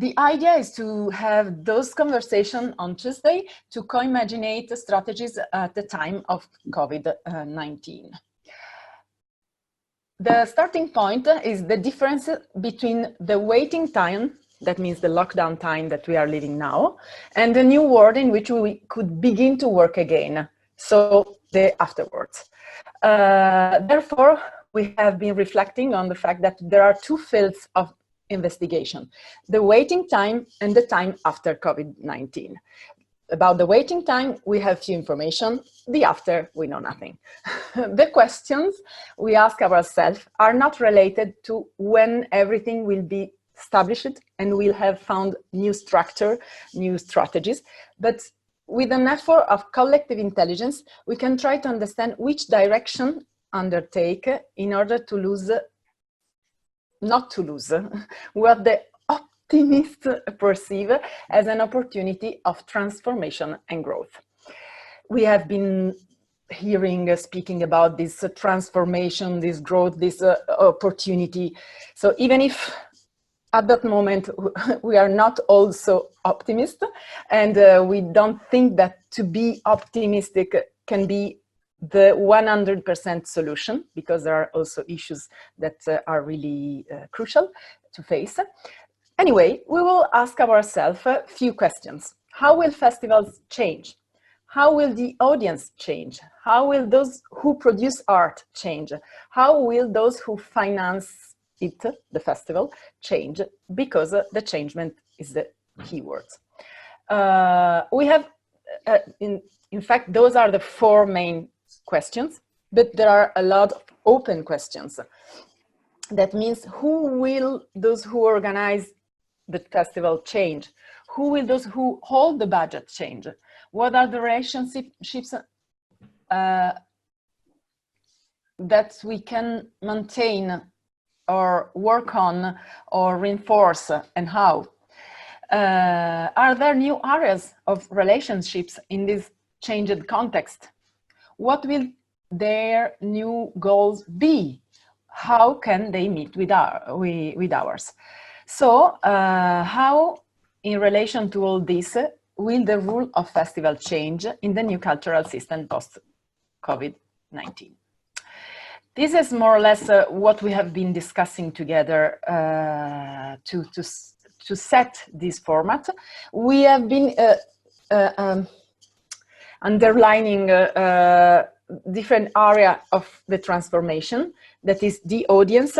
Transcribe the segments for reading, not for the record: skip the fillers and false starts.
the idea is to have those conversations on Tuesday to co-imaginate strategies at the time of COVID-19. The starting point is the difference between the waiting time, that means the lockdown time that we are living now, and the new world in which we could begin to work again, so the afterwards. Therefore, we have been reflecting on the fact that there are two fields of investigation: the waiting time and the time after COVID-19. About the waiting time, we have few information. The after, we know nothing. The questions we ask ourselves are not related to when everything will be established and we'll have found new structure, new strategies, but with an effort of collective intelligence, we can try to understand which direction undertake in order to not to lose what the optimists perceive as an opportunity of transformation and growth. We have been hearing, speaking about this transformation, this growth, this opportunity. So even if at that moment we are not also optimists, and we don't think that to be optimistic can be the 100% solution, because there are also issues that are really crucial to face. Anyway, we will ask ourselves a few questions. How will festivals change? How will the audience change? How will those who produce art change? How will those who finance it, the festival, change? Because the changement is the key word. We have, in fact, those are the four main questions, but there are a lot of open questions. That means, who will those who organize the festival change? Who will those who hold the budget change? What are the relationships that we can maintain or work on or reinforce, and how? Are there new areas of relationships in this changed context? What will their new goals be? How can they meet with ours? So how, in relation to all this, will the rule of festival change in the new cultural system post-COVID-19? This is more or less what we have been discussing together to set this format. We have been underlining different area of the transformation, that is the audience,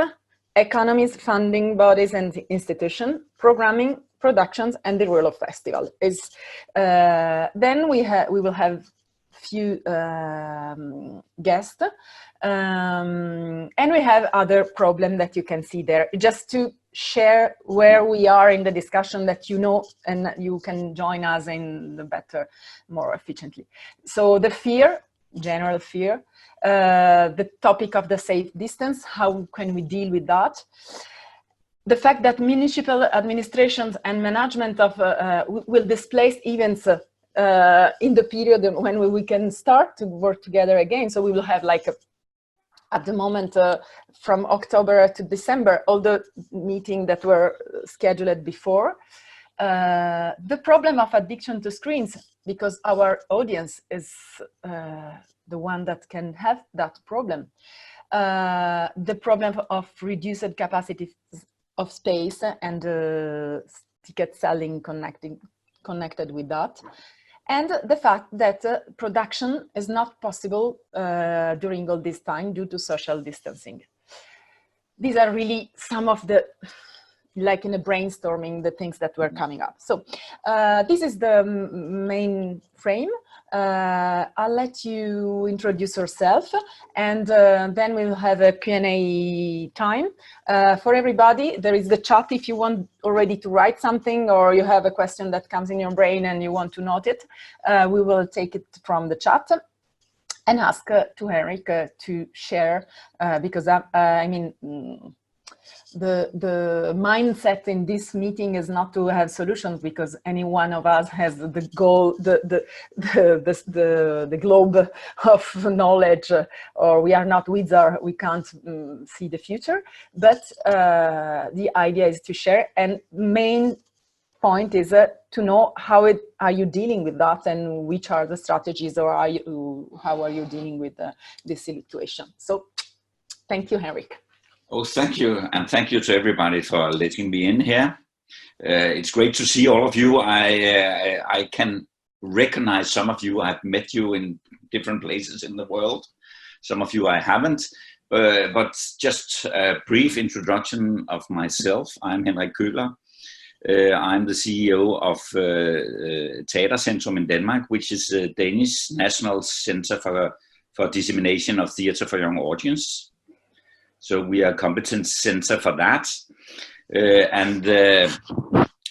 economies, funding bodies and institutions, programming, productions, and the role of festival. Then we will have few guests, and we have other problems that you can see there, just to share where we are in the discussion, that you know, and you can join us in the better, more efficiently. So the fear, general fear, the topic of the safe distance, how can we deal with that? The fact that municipal administrations and management of will displace events in the period when we can start to work together again. So we will have, like, at the moment, from October to December, all the meetings that were scheduled before. The problem of addiction to screens, because our audience is the one that can have that problem. The problem of reduced capacity of space and ticket selling connected with that. And the fact that production is not possible during all this time due to social distancing. These are really some of the, like in a brainstorming, the things that were coming up. So this is the main frame. I'll let you introduce yourself, and then we'll have a Q&A time. For everybody, there is the chat if you want already to write something, or you have a question that comes in your brain and you want to note it. We will take it from the chat and ask to Henrik to share, because I mean, the mindset in this meeting is not to have solutions, because any one of us has the goal, the globe of knowledge, or we are not wizards, we can't see the future. But the idea is to share, and main point is to know how are you dealing with that, and which are the strategies, or how are you dealing with this situation. So thank you, Henrik. Oh, thank you. And thank you to everybody for letting me in here. It's great to see all of you. I can recognize some of you. I've met you in different places in the world. Some of you I haven't. But just a brief introduction of myself. I'm Henrik Kholer. I'm the CEO of Teatercentrum in Denmark, which is a Danish National Center for Dissemination of Theatre for Young Audience. So we are a competence center for that.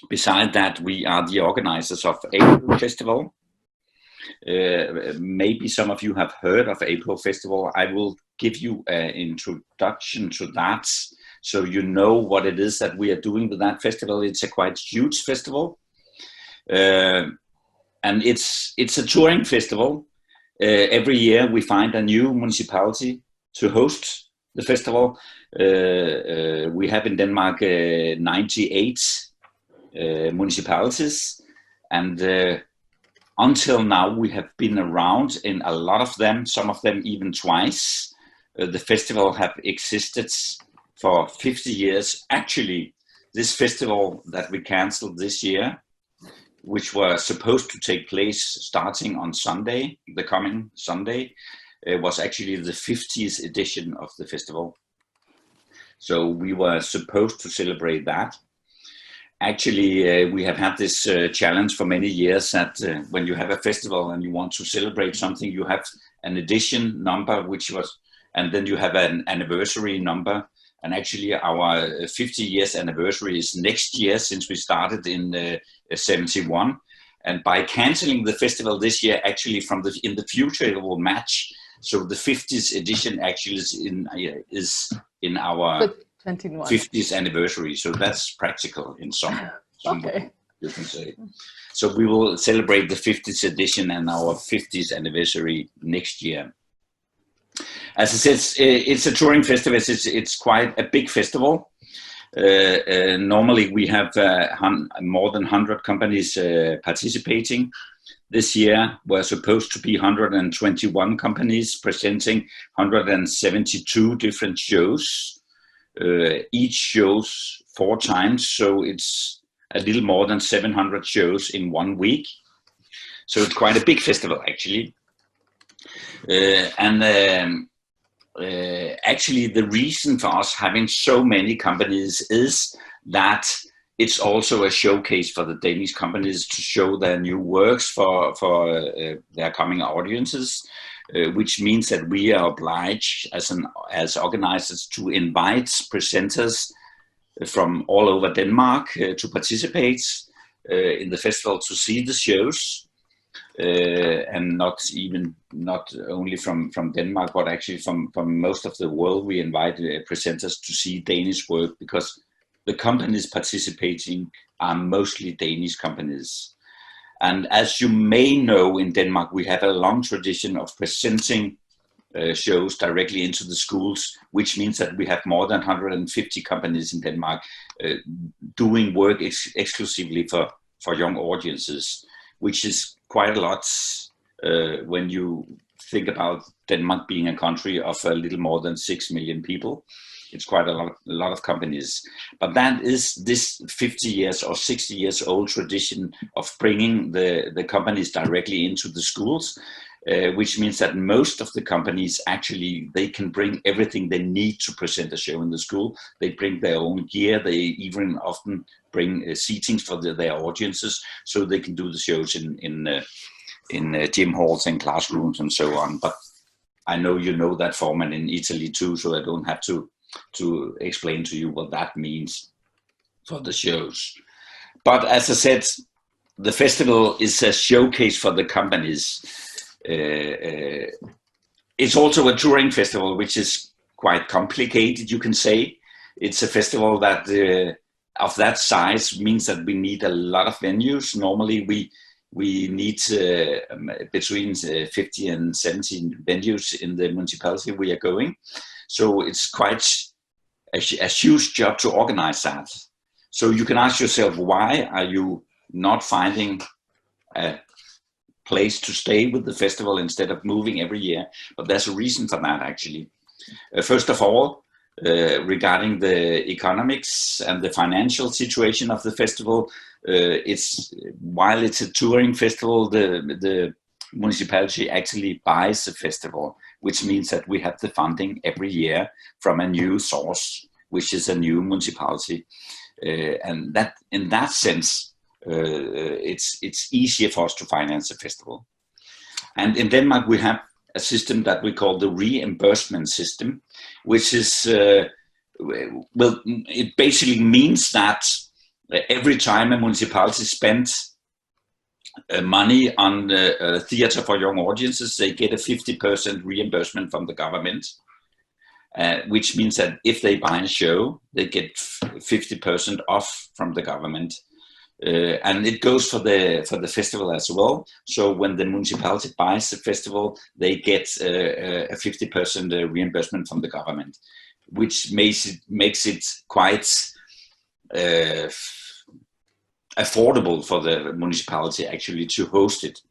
Beside that, we are the organizers of Aprilfestival. Maybe some of you have heard of Aprilfestival. I will give you an introduction to that, so you know what it is that we are doing with that festival. It's a quite huge festival, and it's a touring festival. Every year we find a new municipality to host the festival. We have in Denmark 98 municipalities, and until now we have been around in a lot of them, some of them even twice. The festival have existed for 50 years. Actually, this festival that we cancelled this year, which was supposed to take place starting on Sunday, the coming Sunday, was actually the 50th edition of the festival. So we were supposed to celebrate that. Actually, we have had this challenge for many years that when you have a festival and you want to celebrate something, you have an edition number, which was, and then you have an anniversary number. And actually our 50 years anniversary is next year, since we started in 71. And by canceling the festival this year, actually in the future it will match. So the 50th edition actually is in our 50th anniversary. So that's practical in some way, you can say. So we will celebrate the 50th edition and our 50th anniversary next year. As I said, it's a touring festival. It's quite a big festival. Normally we have more than 100 companies participating. This year we're supposed to be 121 companies presenting 172 different shows. Each shows 4 times, so it's a little more than 700 shows in 1 week. So it's quite a big festival, actually. Actually, the reason for us having so many companies is that it's also a showcase for the Danish companies to show their new works for their coming audiences, which means that we are obliged as organizers to invite presenters from all over Denmark to participate in the festival, to see the shows. And not only from Denmark, but actually from most of the world. We invite presenters to see Danish work, because the companies participating are mostly Danish companies. And as you may know, in Denmark we have a long tradition of presenting shows directly into the schools, which means that we have more than 150 companies in Denmark doing work exclusively for young audiences, which is quite a lot when you think about Denmark being a country of a little more than 6 million people. It's quite a lot of companies. But that is this 50 years or 60 years old tradition of bringing the companies directly into the schools, which means that most of the companies actually, they can bring everything they need to present a show in the school. They bring their own gear. They even often bring seatings for their audiences, so they can do the shows in gym halls and classrooms and so on. But I know you know that format in Italy too, so I don't have to explain to you what that means for the shows. But as I said, the festival is a showcase for the companies. It's also a touring festival, which is quite complicated, you can say. It's a festival that of that size means that we need a lot of venues. Normally we need between 50 and 70 venues in the municipality we are going. So it's quite a huge job to organize that. So you can ask yourself, why are you not finding a place to stay with the festival instead of moving every year. But there's a reason for that, actually. First of all, regarding the economics and the financial situation of the festival, while it's a touring festival, the municipality actually buys the festival, which means that we have the funding every year from a new source, which is a new municipality. And that, in that sense, it's easier for us to finance the festival. And in Denmark, we have a system that we call the reimbursement system, which is, well, it basically means that every time a municipality spends money on theater for young audiences, they get a 50% reimbursement from the government, which means that if they buy a show, they get 50% off from the government. And it goes for the festival as well. So when the municipality buys the festival, they get a 50% reimbursement from the government, which makes it quite affordable for the municipality actually to host it.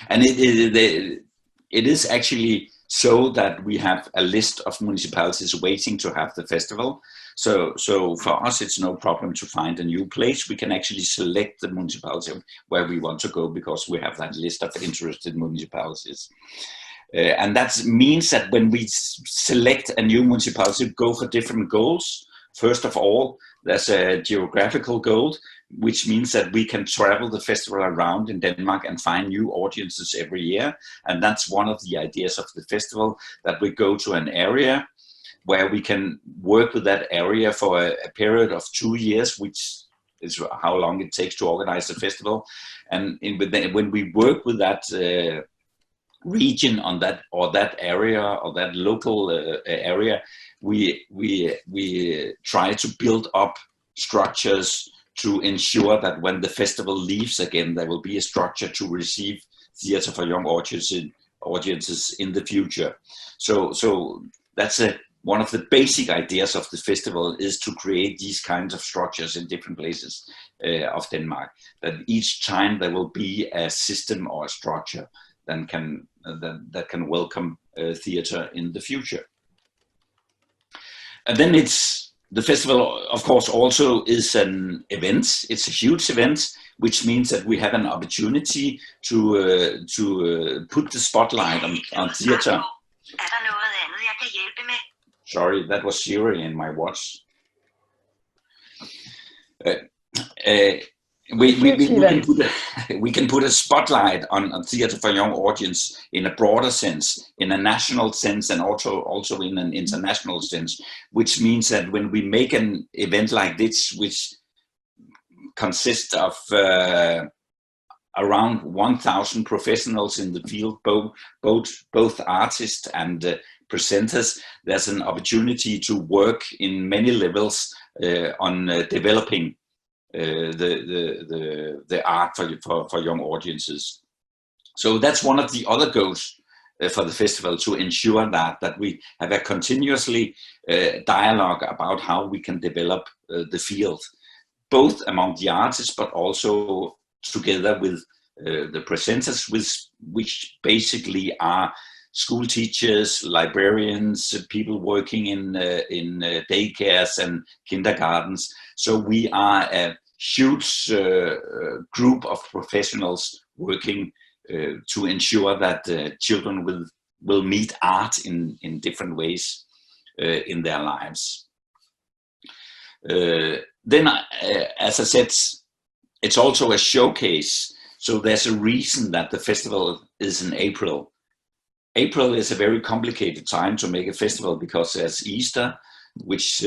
And it is actually so that we have a list of municipalities waiting to have the festival. So for us, it's no problem to find a new place. We can actually select the municipality where we want to go because we have that list of interested municipalities. And that means that when we select a new municipality, go for different goals. First of all, there's a geographical goal, which means that we can travel the festival around in Denmark and find new audiences every year. And that's one of the ideas of the festival, that we go to an area where we can work with that area for a period of 2 years, which is how long it takes to organize the festival. And when we work with that region on that, or that area, or that local area, we try to build up structures to ensure that when the festival leaves again, there will be a structure to receive theater for young audiences in the future. So that's one of the basic ideas of the festival, is to create these kinds of structures in different places of Denmark, that each time there will be a system or a structure that can welcome theater in the future. And then the festival, of course, also is an event. It's a huge event, which means that we have an opportunity to put the spotlight on theater. Sorry, that was Siri in my watch. We can put a spotlight on theater for young audience in a broader sense, in a national sense, and also in an international sense, which means that when we make an event like this, which consists of around 1,000 professionals in the field, both artists and presenters, there's an opportunity to work in many levels on developing the art for young audiences. So that's one of the other goals for the festival, to ensure that we have a continuously dialogue about how we can develop the field, both among the artists, but also together with the presenters, which basically are school teachers, librarians, people working in daycares and kindergartens. So we are a huge group of professionals working to ensure that children will meet art in different ways in their lives. Then, as I said, it's also a showcase. So there's a reason that the festival is in April. April is a very complicated time to make a festival because there's Easter, which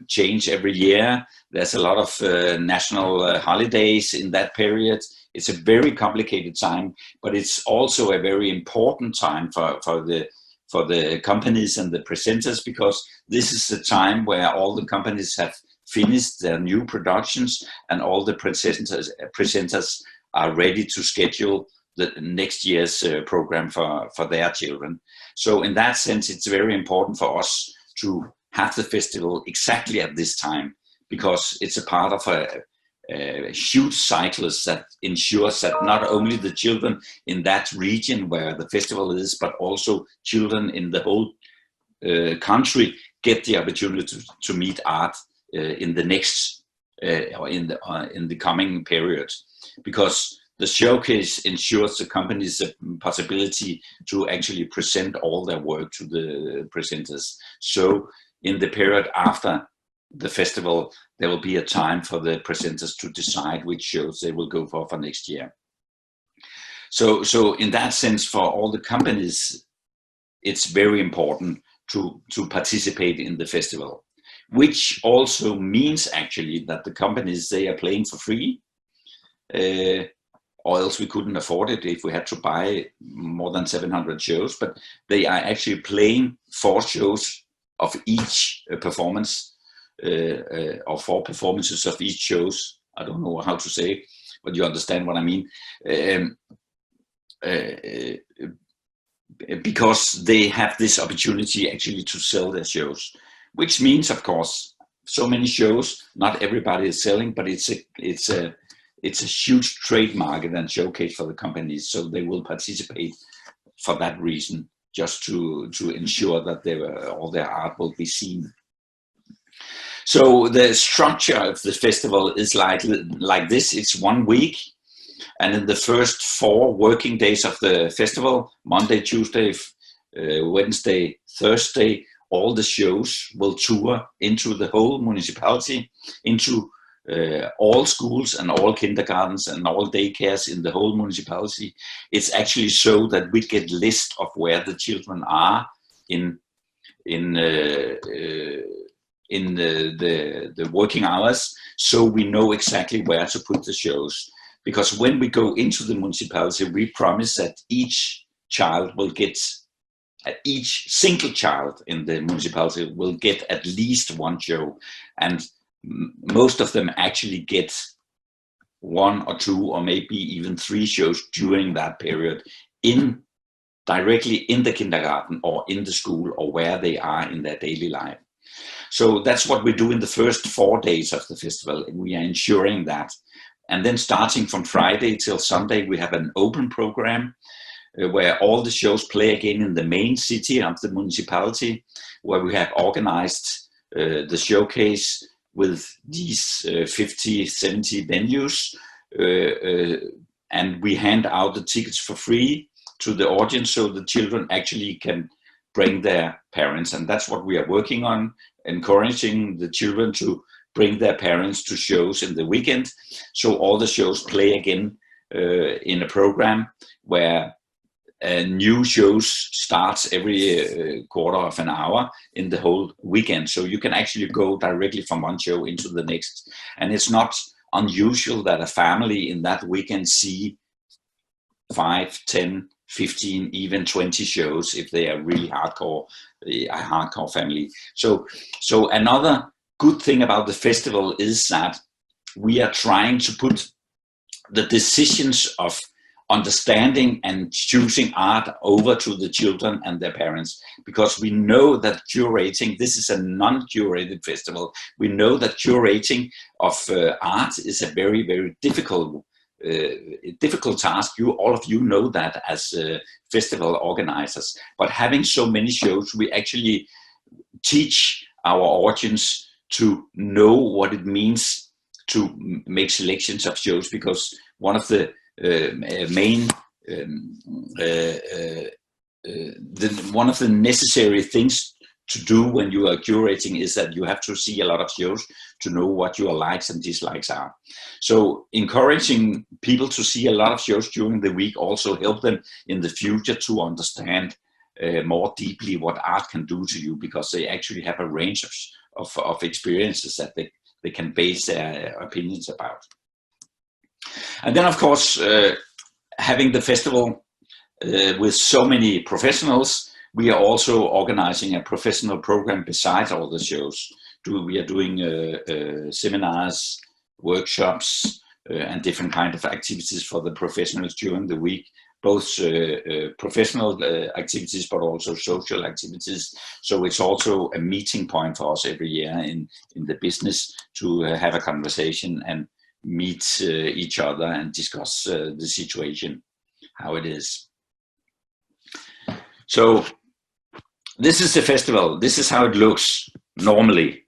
change every year. There's a lot of national holidays in that period. It's a very complicated time, but it's also a very important time for the companies and the presenters, because this is the time where all the companies have finished their new productions and all the presenters are ready to schedule the next year's program for their children. So in that sense, it's very important for us to have the festival exactly at this time, because it's a part of huge cycles that ensures that not only the children in that region where the festival is, but also children in the whole country get the opportunity to meet art in the next or in the coming period, because the showcase ensures the companies the possibility to actually present all their work to the presenters. So in the period after the festival, there will be a time for the presenters to decide which shows they will go for next year. So in that sense, for all the companies, it's very important to participate in the festival, which also means actually that the companies, they are playing for free, or else we couldn't afford it if we had to buy more than 700 shows, but they are actually playing 4 shows of each performance, or 4 performances of each shows. I don't know how to say, but you understand what I mean. Because they have this opportunity actually to sell their shows, which means, of course, so many shows, not everybody is selling, but it's a huge trade market and showcase for the companies, so they will participate for that reason, just to ensure that all their art will be seen. So the structure of the festival is like this. It's 1 week, and in the first 4 working days of the festival, Monday, Tuesday, Wednesday, Thursday, all the shows will tour into the whole municipality, into all schools and all kindergartens and all daycares in the whole municipality. It's actually so that we get list of where the children are in the working hours, so we know exactly where to put the shows. Because when we go into the municipality, we promise that each child will get, each single child in the municipality will get at least 1 show, and most of them actually get 1 or 2 or maybe even 3 shows during that period, directly in the kindergarten or in the school or where they are in their daily life. So that's what we do in the first 4 days of the festival, and we are ensuring that. And then starting from Friday till Sunday, we have an open program where all the shows play again in the main city of the municipality, where we have organized the showcase with these 50, 70 venues, and we hand out the tickets for free to the audience, so the children actually can bring their parents. And that's what we are working on, encouraging the children to bring their parents to shows in the weekend. So all the shows play again in a program where new shows starts every quarter of an hour in the whole weekend. So you can actually go directly from one show into the next. And it's not unusual that a family in that weekend see 5, 10, 15, even 20 shows if they are really hardcore, a hardcore family. So another good thing about the festival is that we are trying to put the decisions of understanding and choosing art over to the children and their parents, because we know that curating, this is a non-curated festival. We know that curating of art is a very, very difficult task. All of you know that as festival organizers. But having so many shows, we actually teach our audience to know what it means to make selections of shows, because one of the one of the necessary things to do when you are curating is that you have to see a lot of shows to know what your likes and dislikes are. So encouraging people to see a lot of shows during the week also help them in the future to understand more deeply what art can do to you, because they actually have a range of experiences that they can base their opinions about. And then, of course, having the festival with so many professionals, we are also organizing a professional program besides all the shows. We are doing seminars, workshops, and different kinds of activities for the professionals during the week, both professional activities, but also social activities. So it's also a meeting point for us every year in the business to have a conversation and meet each other and discuss the situation, how it is. So this is the festival. This is how it looks normally.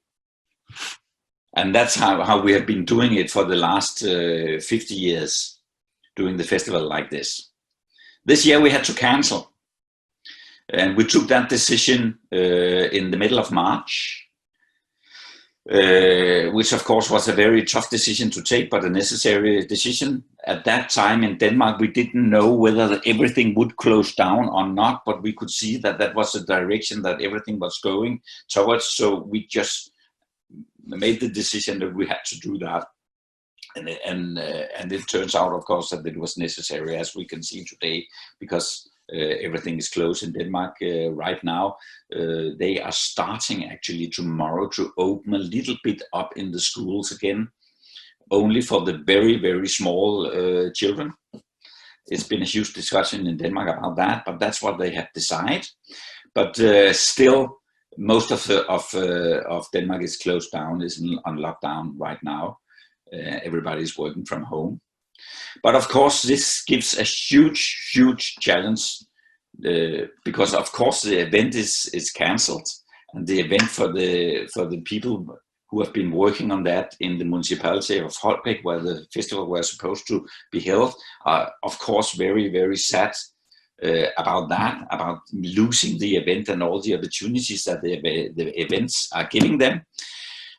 And that's how we have been doing it for the last 50 years, doing the festival like this. This year we had to cancel. And we took that decision in the middle of March. Which of course was a very tough decision to take, but a necessary decision. At that time in Denmark, we didn't know whether everything would close down or not, but we could see that that was the direction that everything was going towards. So we just made the decision that we had to do that. And it turns out, of course, that it was necessary, as we can see today, because everything is closed in Denmark right now. They are starting actually tomorrow to open a little bit up in the schools again, only for the very, very small children. It's been a huge discussion in Denmark about that, but that's what they have decided. But still, most of Denmark is closed down, is on lockdown right now. Everybody's working from home. But of course, this gives a huge, huge challenge because of course the event is cancelled, and the event for the people who have been working on that in the municipality of Holbæk, where the festival was supposed to be held, are of course very, very sad about that, about losing the event and all the opportunities that the events are giving them.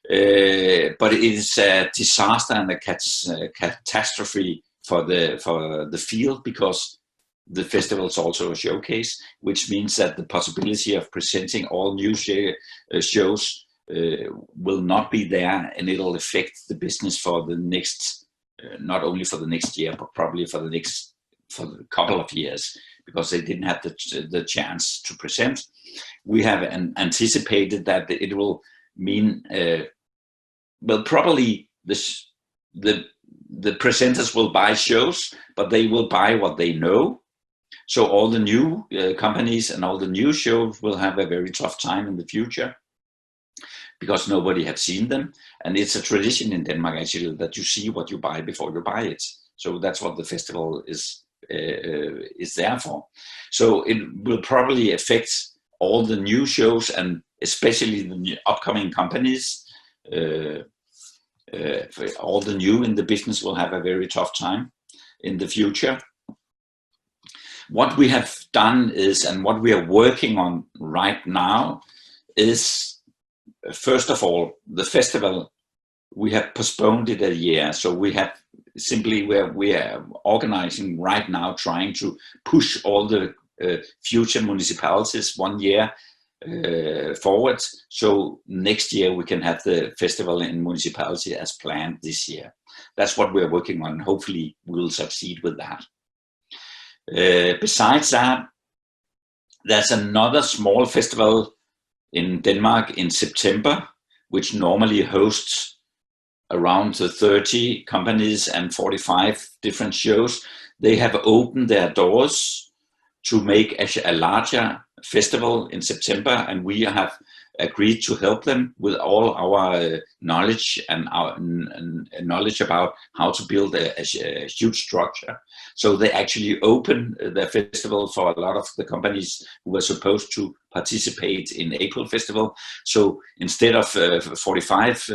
But it is a disaster and a catastrophe for the field, because the festival is also a showcase, which means that the possibility of presenting all new shows will not be there, and it'll affect the business for the next, not only for the next year, but probably for the couple of years, because they didn't have the chance to present. We have anticipated that it will mean, well, probably the presenters will buy shows, but they will buy what they know. So all the new companies and all the new shows will have a very tough time in the future, because nobody has seen them. And it's a tradition in Denmark actually that you see what you buy before you buy it. So that's what the festival is there for. So it will probably affect all the new shows, and especially the upcoming companies. All the new in the business will have a very tough time in the future. What we have done is, and what we are working on right now is, first of all, the festival, we have postponed it a year. So we have simply, we are organizing right now, trying to push all the future municipalities 1 year forward, so next year we can have the festival in municipality as planned this year. That's what we're working on. Hopefully we will succeed with that. Besides that, there's another small festival in Denmark in September, which normally hosts around 30 companies and 45 different shows. They have opened their doors to make a larger festival in September, and we have agreed to help them with all our knowledge and our knowledge about how to build a huge structure. So they actually open their festival for a lot of the companies who were supposed to participate in Aprilfestival. So instead of 45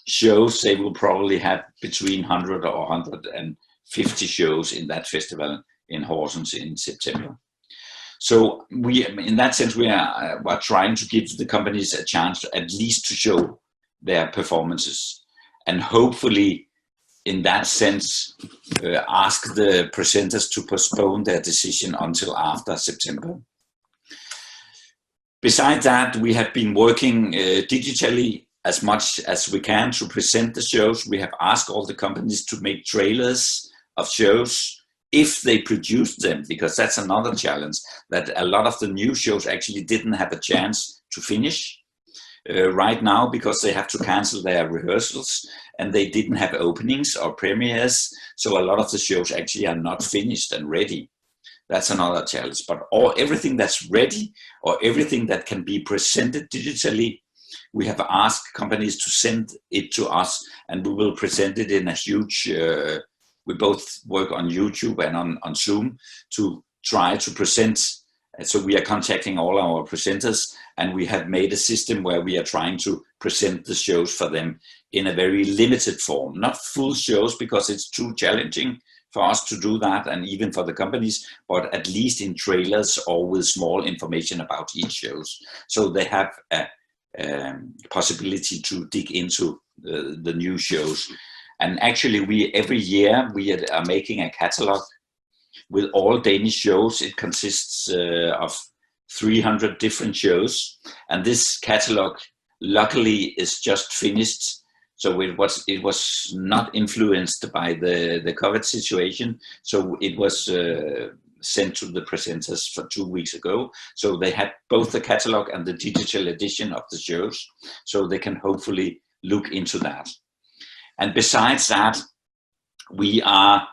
shows, they will probably have between 100 or 150 shows in that festival in Horsens in September. So we, in that sense, we are trying to give the companies a chance to at least to show their performances, and hopefully in that sense ask the presenters to postpone their decision until after September. Besides that, we have been working digitally as much as we can to present the shows. We have asked all the companies to make trailers of shows if they produce them, because that's another challenge, that a lot of the new shows actually didn't have a chance to finish right now, because they have to cancel their rehearsals and they didn't have openings or premieres. So a lot of the shows actually are not finished and ready. That's another challenge. But everything that's ready, or everything that can be presented digitally, we have asked companies to send it to us, and we will present it in a huge, we both work on YouTube and on Zoom to try to present. So we are contacting all our presenters, and we have made a system where we are trying to present the shows for them in a very limited form, not full shows because it's too challenging for us to do that, and even for the companies, but at least in trailers or with small information about each shows. So they have a possibility to dig into the new shows. And actually every year we are making a catalog with all Danish shows. It consists of 300 different shows, and this catalog luckily is just finished. So it was not influenced by the COVID situation. So it was sent to the presenters for 2 weeks ago. So they had both the catalog and the digital edition of the shows, so they can hopefully look into that. And besides that, we are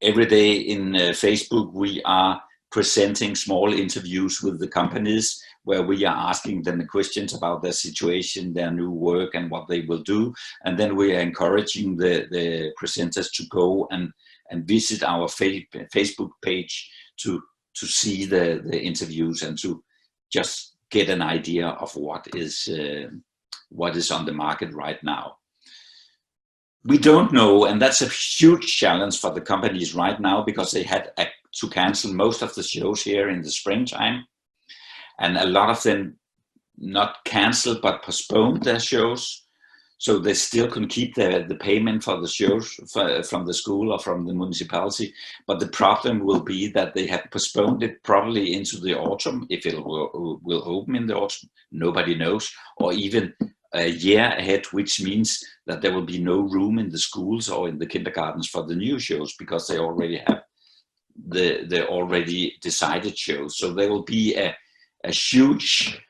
every day in Facebook, we are presenting small interviews with the companies where we are asking them the questions about their situation, their new work, and what they will do. And then we are encouraging the presenters to go and visit our Facebook page to see the interviews and to just get an idea of what is on the market right now. We don't know, and that's a huge challenge for the companies right now, because they had to cancel most of the shows here in the springtime, and a lot of them not canceled but postponed their shows, so they still can keep the payment for the shows from the school or from the municipality. But the problem will be that they have postponed it probably into the autumn. If it will open in the autumn, nobody knows, or even a year ahead, which means that there will be no room in the schools or in the kindergartens for the new shows, because they already have the already decided shows. So there will be a huge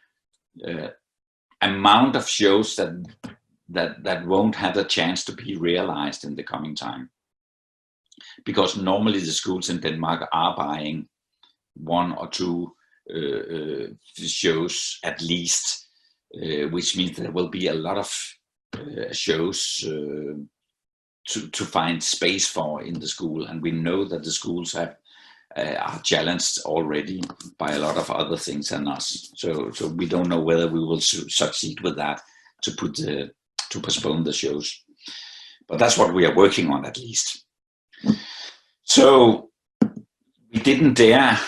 amount of shows that won't have a chance to be realized in the coming time, because normally the schools in Denmark are buying 1 or 2 shows at least, which means there will be a lot of shows to find space for in the school. And we know that the schools are challenged already by a lot of other things than us. So we don't know whether we will succeed with that, to postpone the shows. But that's what we are working on, at least. So we didn't dare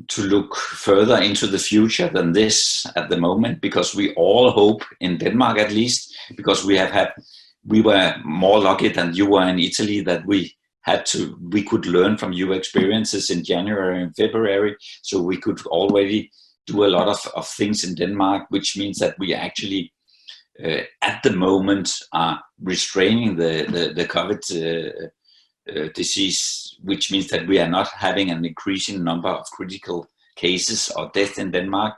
to look further into the future than this at the moment, because we all hope, in Denmark at least, because we were more lucky than you were in Italy, that we could learn from your experiences in January and February, so we could already do a lot of things in Denmark, which means that we actually at the moment are restraining the COVID disease, which means that we are not having an increasing number of critical cases or death in Denmark,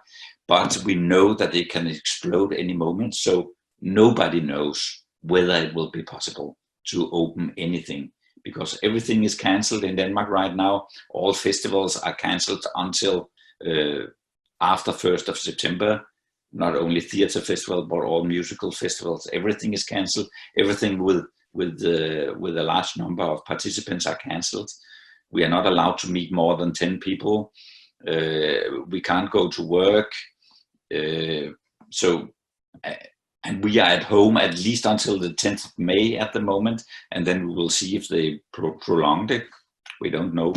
but we know that it can explode any moment. So nobody knows whether it will be possible to open anything, because everything is cancelled in Denmark right now. All festivals are cancelled until after 1st of September. Not only theatre festival, but all musical festivals. Everything is cancelled. Everything with a large number of participants are cancelled. We are not allowed to meet more than 10 people. We can't go to work. And we are at home at least until the 10th of May at the moment, and then we will see if they prolonged it. We don't know.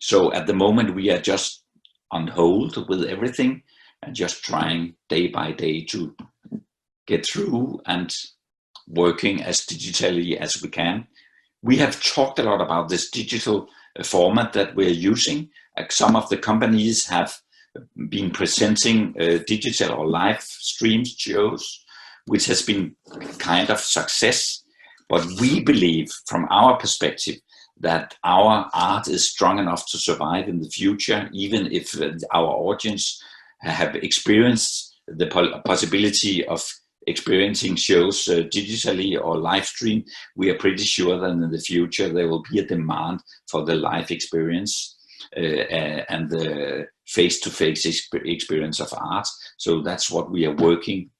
So at the moment we are just on hold with everything and just trying day by day to get through and working as digitally as we can. We have talked a lot about this digital format that we're using. Some of the companies have been presenting digital or live stream shows, which has been kind of success. But we believe, from our perspective, that our art is strong enough to survive in the future, even if our audience have experienced the possibility of experiencing shows digitally or live stream. We are pretty sure that in the future there will be a demand for the live experience. and the face-to-face experience of art. So that's what we are working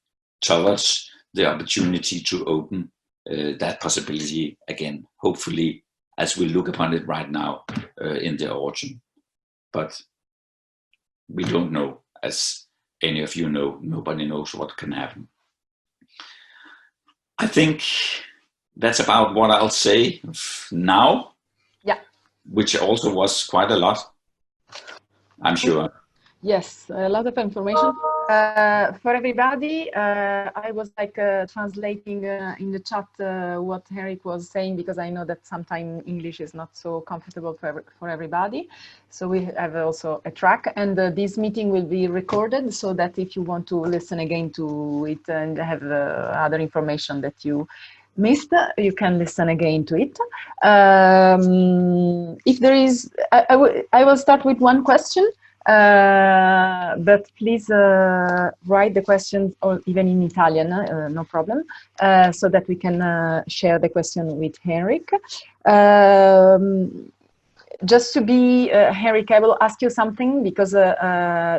towards, the opportunity to open that possibility again, hopefully, as we look upon it right now in the autumn. But we don't know, as any of you know, nobody knows what can happen. I think that's about what I'll say now. Yeah. Which also was quite a lot, I'm sure. Yes, a lot of information. For everybody, I was like translating in the chat what Henrik was saying, because I know that sometimes English is not so comfortable for everybody. So we have also a track, and this meeting will be recorded, so that if you want to listen again to it and have other information that you missed, you can listen again to it. If there is, I will start with one question. But please write the questions, or even in Italian, no problem, so that we can share the question with Henrik. Just to be, Henrik, I will ask you something, because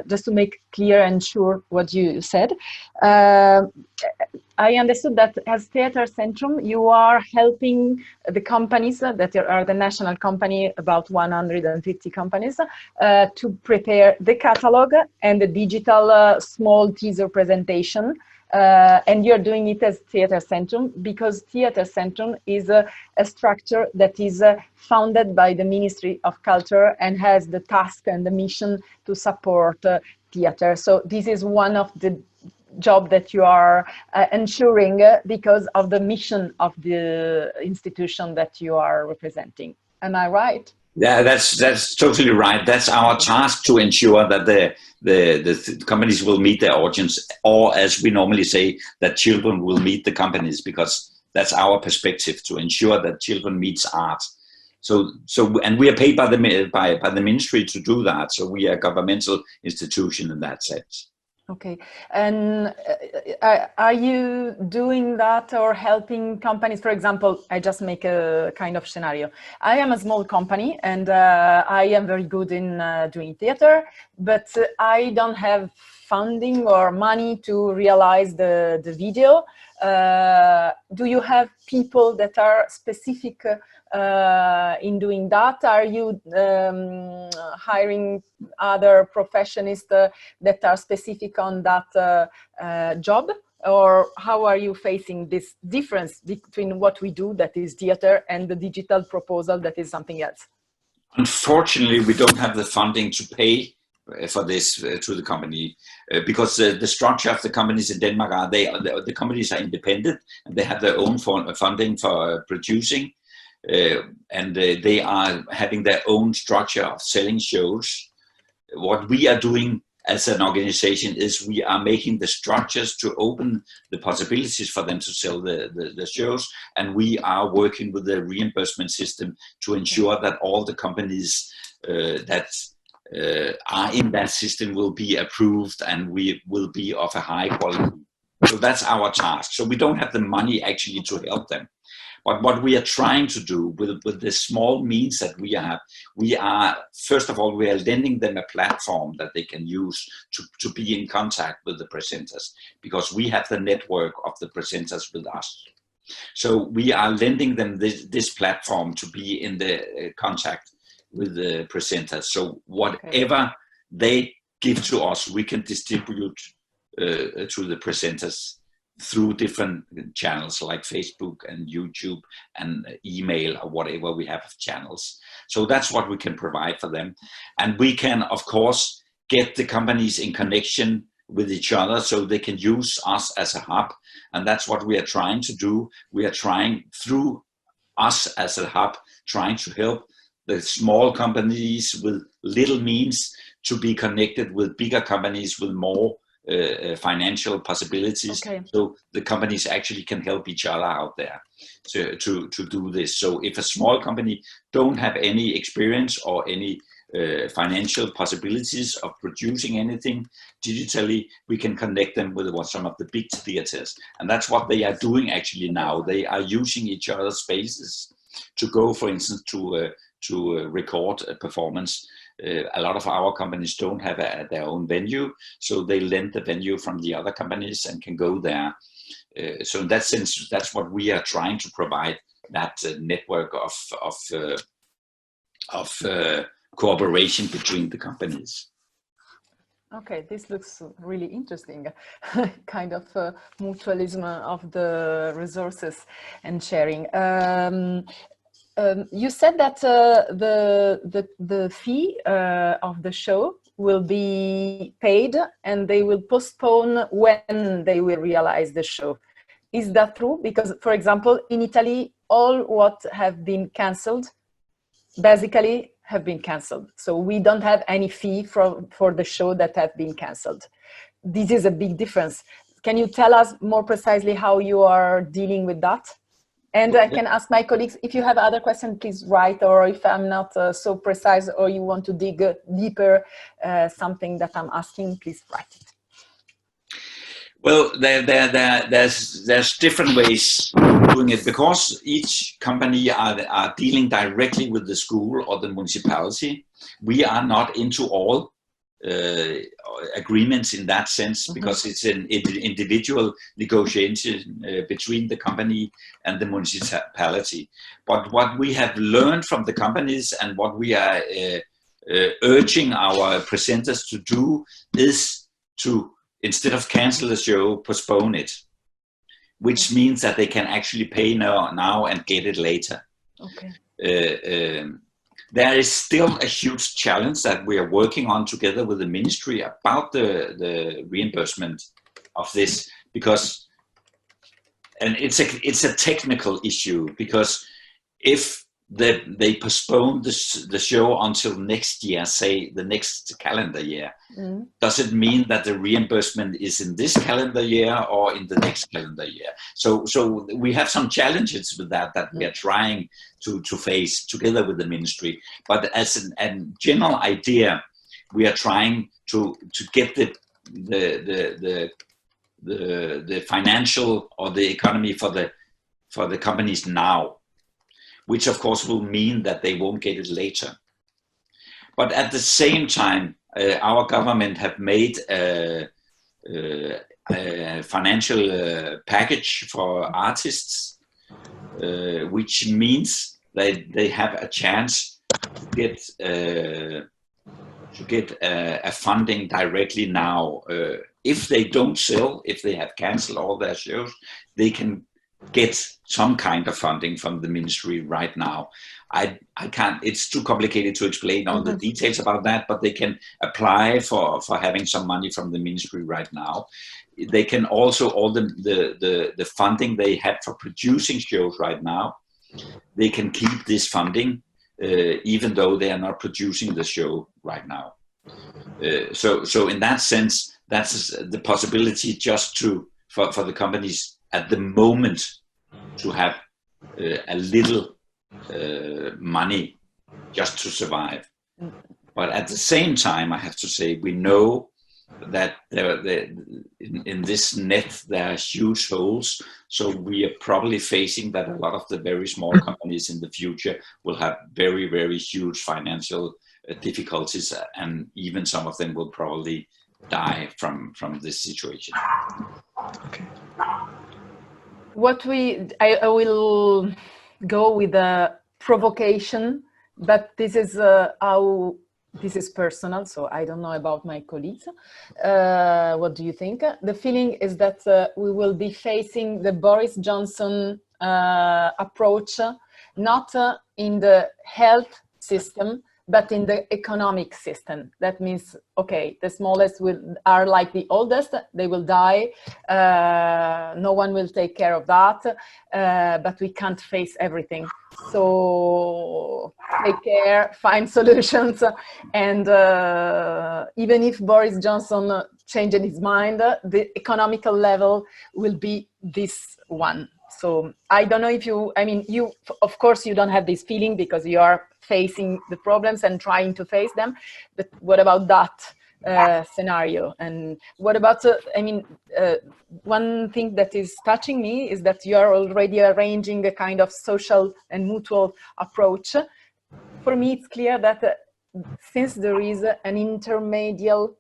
just to make clear and sure what you said. I understood that as Teatercentrum, you are helping the companies that are the national company, about 150 companies, to prepare the catalog and the digital small teaser presentation. And you're doing it as Teatercentrum, because Teatercentrum is a structure that is founded by the Ministry of Culture and has the task and the mission to support theater. So this is one of the job that you are ensuring because of the mission of the institution that you are representing. Am I right? Yeah, that's totally right. That's our task, to ensure that the companies will meet their audience, or as we normally say, that children will meet the companies, because that's our perspective, to ensure that children meets art. So and we are paid by the ministry to do that. So we are a governmental institution in that sense. Okay, and are you doing that or helping companies? For example, I just make a kind of scenario. I am a small company, and I am very good in doing theater, but I don't have funding or money to realize the video. Do you have people that are specific in doing that? Are you hiring other professionists that are specific on that job? Or how are you facing this difference between what we do, that is theater, and the digital proposal, that is something else? Unfortunately, we don't have the funding to pay for this to the company, because the structure of the companies in Denmark are, the companies are independent, and they have their own funding for producing, and they are having their own structure of selling shows. What we are doing as an organization is we are making the structures to open the possibilities for them to sell the shows, and we are working with the reimbursement system to ensure that all the companies that are in that system will be approved, and we will be of a high quality. So that's our task. So we don't have the money actually to help them. But what we are trying to do with the small means that we have, we are, first of all, we are lending them a platform that they can use to be in contact with the presenters, because we have the network of the presenters with us. So we are lending them this platform to be in the contact with the presenters. So whatever they give to us, we can distribute to the presenters through different channels like Facebook and YouTube and email, or whatever we have of channels. So that's what we can provide for them. And we can, of course, get the companies in connection with each other so they can use us as a hub. And that's what we are trying to do. We are trying, through us as a hub, trying to help the small companies with little means to be connected with bigger companies with more financial possibilities. So the companies actually can help each other out there to do this. So if a small company don't have any experience or any financial possibilities of producing anything digitally, we can connect them with some of the big theaters. And that's what they are doing actually now. They are using each other's spaces to go, for instance, to record a performance a lot of our companies don't have their own venue, so they lend the venue from the other companies and can go there. So in that sense, that's what we are trying to provide, that network of cooperation between the companies. Okay, this looks really interesting, kind of mutualism of the resources and sharing. You said that the fee of the show will be paid and they will postpone when they will realize the show. Is that true? Because, for example, in Italy, all what have been cancelled basically have been cancelled. So we don't have any fee for the show that have been cancelled. This is a big difference. Can you tell us more precisely how you are dealing with that? And I can ask my colleagues, if you have other questions, please write, or if I'm not so precise or you want to dig deeper something that I'm asking, please write it. Well, there's different ways of doing it, because each company are dealing directly with the school or the municipality. We are not into all agreements in that sense, because it's an individual negotiation between the company and the municipality. But what we have learned from the companies and what we are urging our presenters to do is to, instead of cancel the show, postpone it, which means that they can actually pay now and get it later. Okay. There is still a huge challenge that we are working on together with the ministry about the reimbursement of this, because, and it's a technical issue, because if they postpone the show until next year, say the next calendar year, does it mean that the reimbursement is in this calendar year or in the next calendar year? So we have some challenges with that we are trying to face together with the ministry. But as a general idea, we are trying to get the financial or the economy for the companies now, which of course will mean that they won't get it later. But at the same time, our government have made a financial package for artists, which means that they have a chance to get a funding directly now. If they don't sell, if they have canceled all their shows, they can get some kind of funding from the ministry right now. I can't, it's too complicated to explain all the details about that, but they can apply for having some money from the ministry right now. They can also, all the funding they have for producing shows right now, they can keep this funding even though they are not producing the show right now. So in that sense, that's the possibility just for the companies at the moment to have a little money just to survive. But at the same time, I have to say, we know that in this net there are huge holes, so we are probably facing that a lot of the very small companies in the future will have very, very huge financial difficulties, and even some of them will probably die from this situation. Okay. I will go with a provocation, but this is how this is personal, so I don't know about my colleagues. What do you think? The feeling is that we will be facing the Boris Johnson approach, not in the health system, but in the economic system. That means, okay, the smallest are like the oldest, they will die, no one will take care of that, but we can't face everything. So take care, find solutions, and even if Boris Johnson changes his mind, the economical level will be this one. So I don't know if you, I mean, you, of course, you don't have this feeling because you are facing the problems and trying to face them. But what about that scenario? And what about, I mean, one thing that is touching me is that you are already arranging a kind of social and mutual approach. For me, it's clear that since there is an intermediate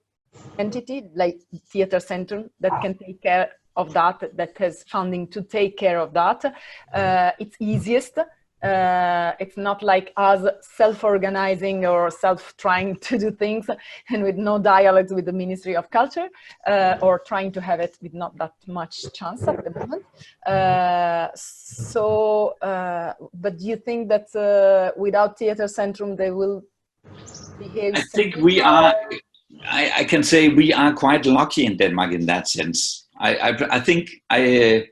entity like Teatercentrum that can take care of that, that has funding to take care of that, it's easiest. It's not like us self-organizing or self-trying to do things and with no dialogues with the Ministry of Culture, or trying to have it with not that much chance at the moment. But do you think that without Teatercentrum they will behave? I think we are, I can say we are quite lucky in Denmark in that sense. I think I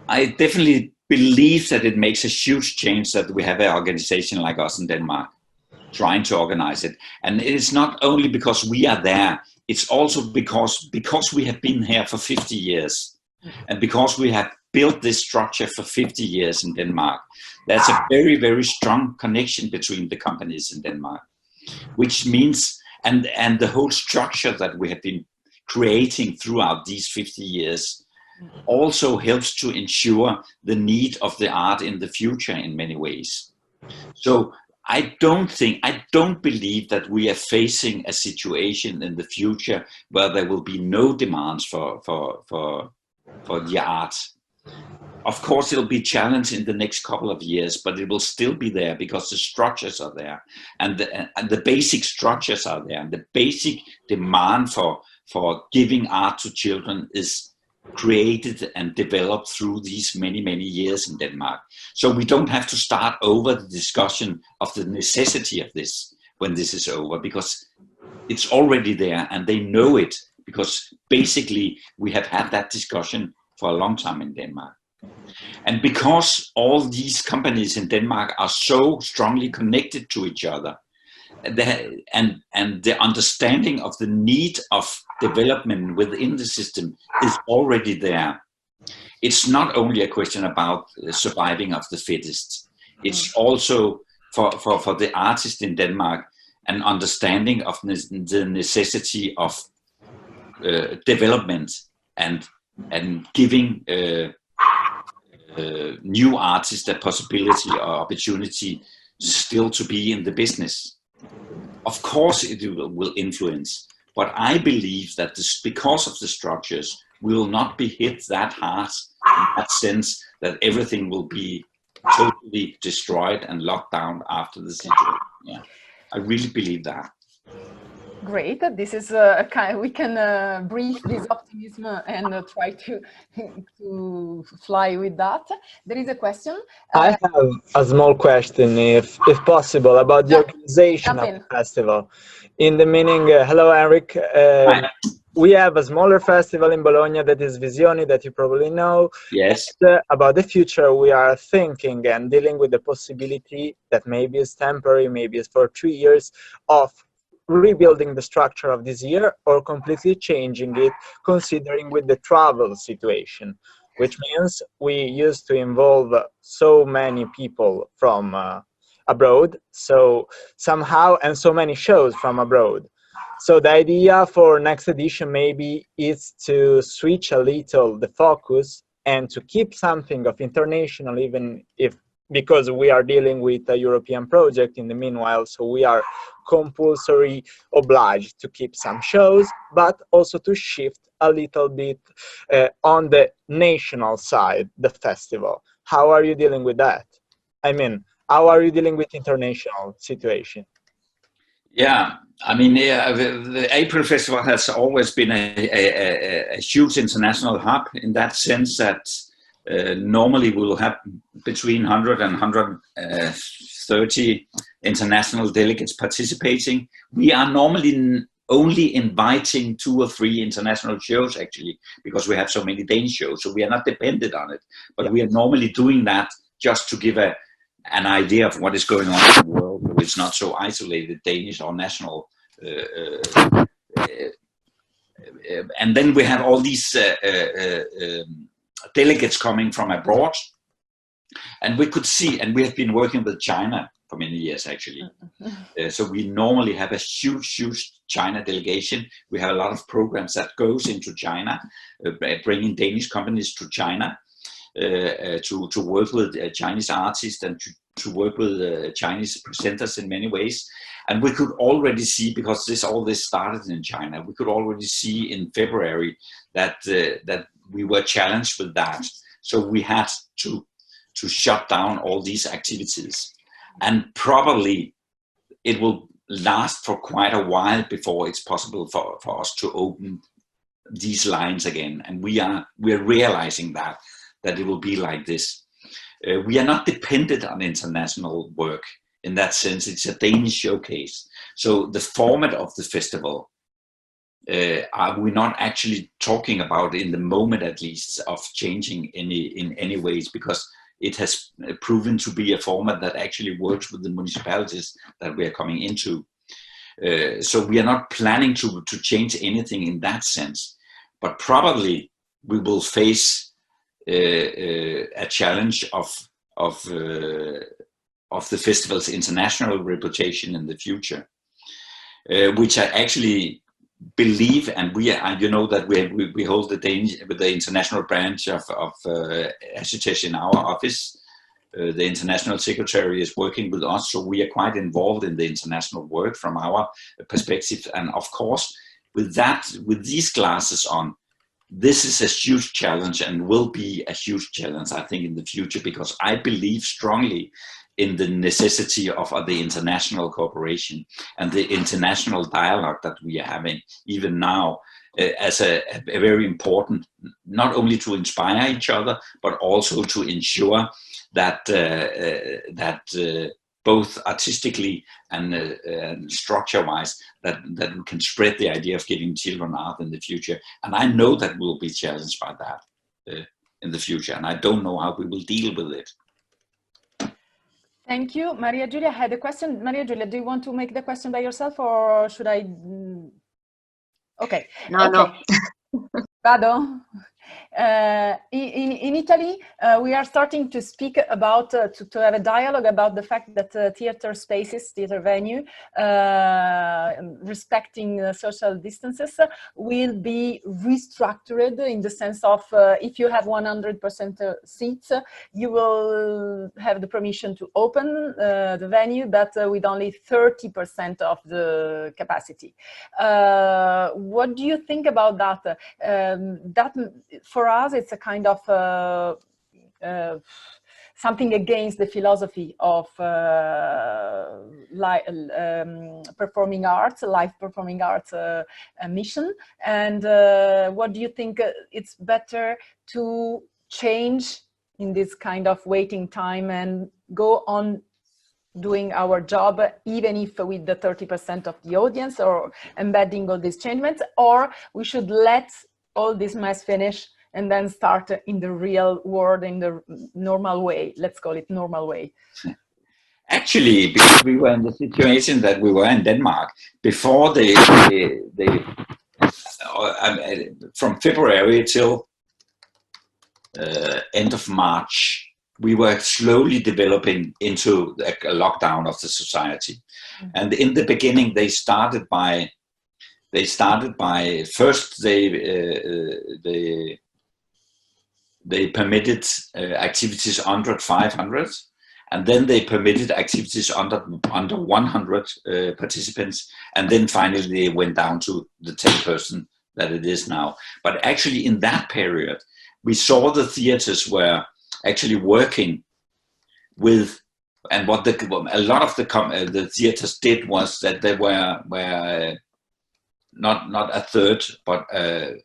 definitely believe that it makes a huge change that we have an organization like us in Denmark trying to organize it. And it is not only because we are there, it's also because we have been here for 50 years and because we have built this structure for 50 years in Denmark. There's a very, very strong connection between the companies in Denmark, which means, and the whole structure that we have been creating throughout these 50 years also helps to ensure the need of the art in the future in many ways. So I don't believe that we are facing a situation in the future where there will be no demands for the art. Of course, it'll be challenged in the next couple of years, but it will still be there because the structures are there, and the basic structures are there, and the basic demand for giving art to children is created and developed through these many, many years in Denmark. So we don't have to start over the discussion of the necessity of this when this is over, because it's already there and they know it, because basically we have had that discussion for a long time in Denmark. And because all these companies in Denmark are so strongly connected to each other, and the understanding of the need of development within the system is already there. It's not only a question about surviving of the fittest. It's also for the artist in Denmark an understanding of the necessity of development and giving new artists the possibility or opportunity still to be in the business. Of course it will influence, but I believe that because of the structures, we will not be hit that hard in that sense that everything will be totally destroyed and locked down after the situation. Yeah, I really believe that. Great. This is we can breathe this optimism and try to fly with that. There is a question. I have a small question, if possible, about the organization of the festival. In the meaning, hello, Henrik. We have a smaller festival in Bologna that is Visioni, that you probably know. Yes. About the future, we are thinking and dealing with the possibility that maybe it's temporary, maybe it's for 3 years, of rebuilding the structure of this year or completely changing it, considering with the travel situation, which means we used to involve so many people from abroad, so somehow, and so many shows from abroad. So the idea for next edition maybe is to switch a little the focus and to keep something of international, even if, because we are dealing with a European project in the meanwhile, so we are compulsory obliged to keep some shows, but also to shift a little bit on the national side, the festival. How are you dealing with that? I mean, how are you dealing with international situation? Yeah, I mean, the Aprilfestival has always been a huge international hub in that sense that normally we will have between 100 and 130 international delegates participating. We are normally only inviting 2 or 3 international shows, actually, because we have so many Danish shows, so we are not dependent on it. But we are normally doing that just to give an idea of what is going on in the world. It's not so isolated, Danish or national. And then we have all these delegates coming from abroad, and we could see, and we have been working with China for many years actually. So we normally have a huge China delegation. We have a lot of programs that goes into China, bringing Danish companies to China to work with Chinese artists and work with Chinese presenters in many ways. And we could already see, because all this started in China, we could already see in February that that we were challenged with that. So we had to shut down all these activities. And probably it will last for quite a while before it's possible for us to open these lines again. And we're realizing that it will be like this. We are not dependent on international work. In that sense, it's a Danish showcase. So the format of the festival, are we not actually talking about, in the moment at least, of changing in any ways, because it has proven to be a format that actually works with the municipalities that we are coming into. So we are not planning to change anything in that sense, but probably we will face a challenge of the festival's international reputation in the future, which I actually believe, and you know that we hold the international branch of Assitej in our office. The international secretary is working with us, so we are quite involved in the international work from our perspective. And of course, with these glasses on, this is a huge challenge and will be a huge challenge, I think, in the future, because I believe strongly in the necessity of the international cooperation and the international dialogue that we are having even now, as a very important, not only to inspire each other, but also to ensure that both artistically and structure-wise, that we can spread the idea of giving children art in the future. And I know that we'll be challenged by that in the future, and I don't know how we will deal with it. Thank you. Maria Giulia had a question. Maria Giulia, do you want to make the question by yourself, or should I? Okay. No, okay. no. Vado. In Italy, we are starting to speak about, to have a dialogue about the fact that theater spaces, theater venue, respecting social distances, will be restructured in the sense of if you have 100% seats, you will have the permission to open the venue, but with only 30% of the capacity. What do you think about that? That for us, it's a kind of something against the philosophy of performing arts, live performing arts mission. And what do you think it's better to change in this kind of waiting time and go on doing our job, even if with the 30% of the audience, or embedding all these changements, or we should let all this mess finish and then start in the real world, in the normal way, let's call it normal way? Actually, because we were in the situation that we were in Denmark, before from February till end of March, we were slowly developing into a lockdown of the society. Mm-hmm. And in the beginning, they started by first they permitted activities under 500, and then they permitted activities under 100 participants, and then finally they went down to the 10% that it is now. But actually in that period, we saw the theaters were actually working with, and what a lot of the theaters did was that they were not a third, but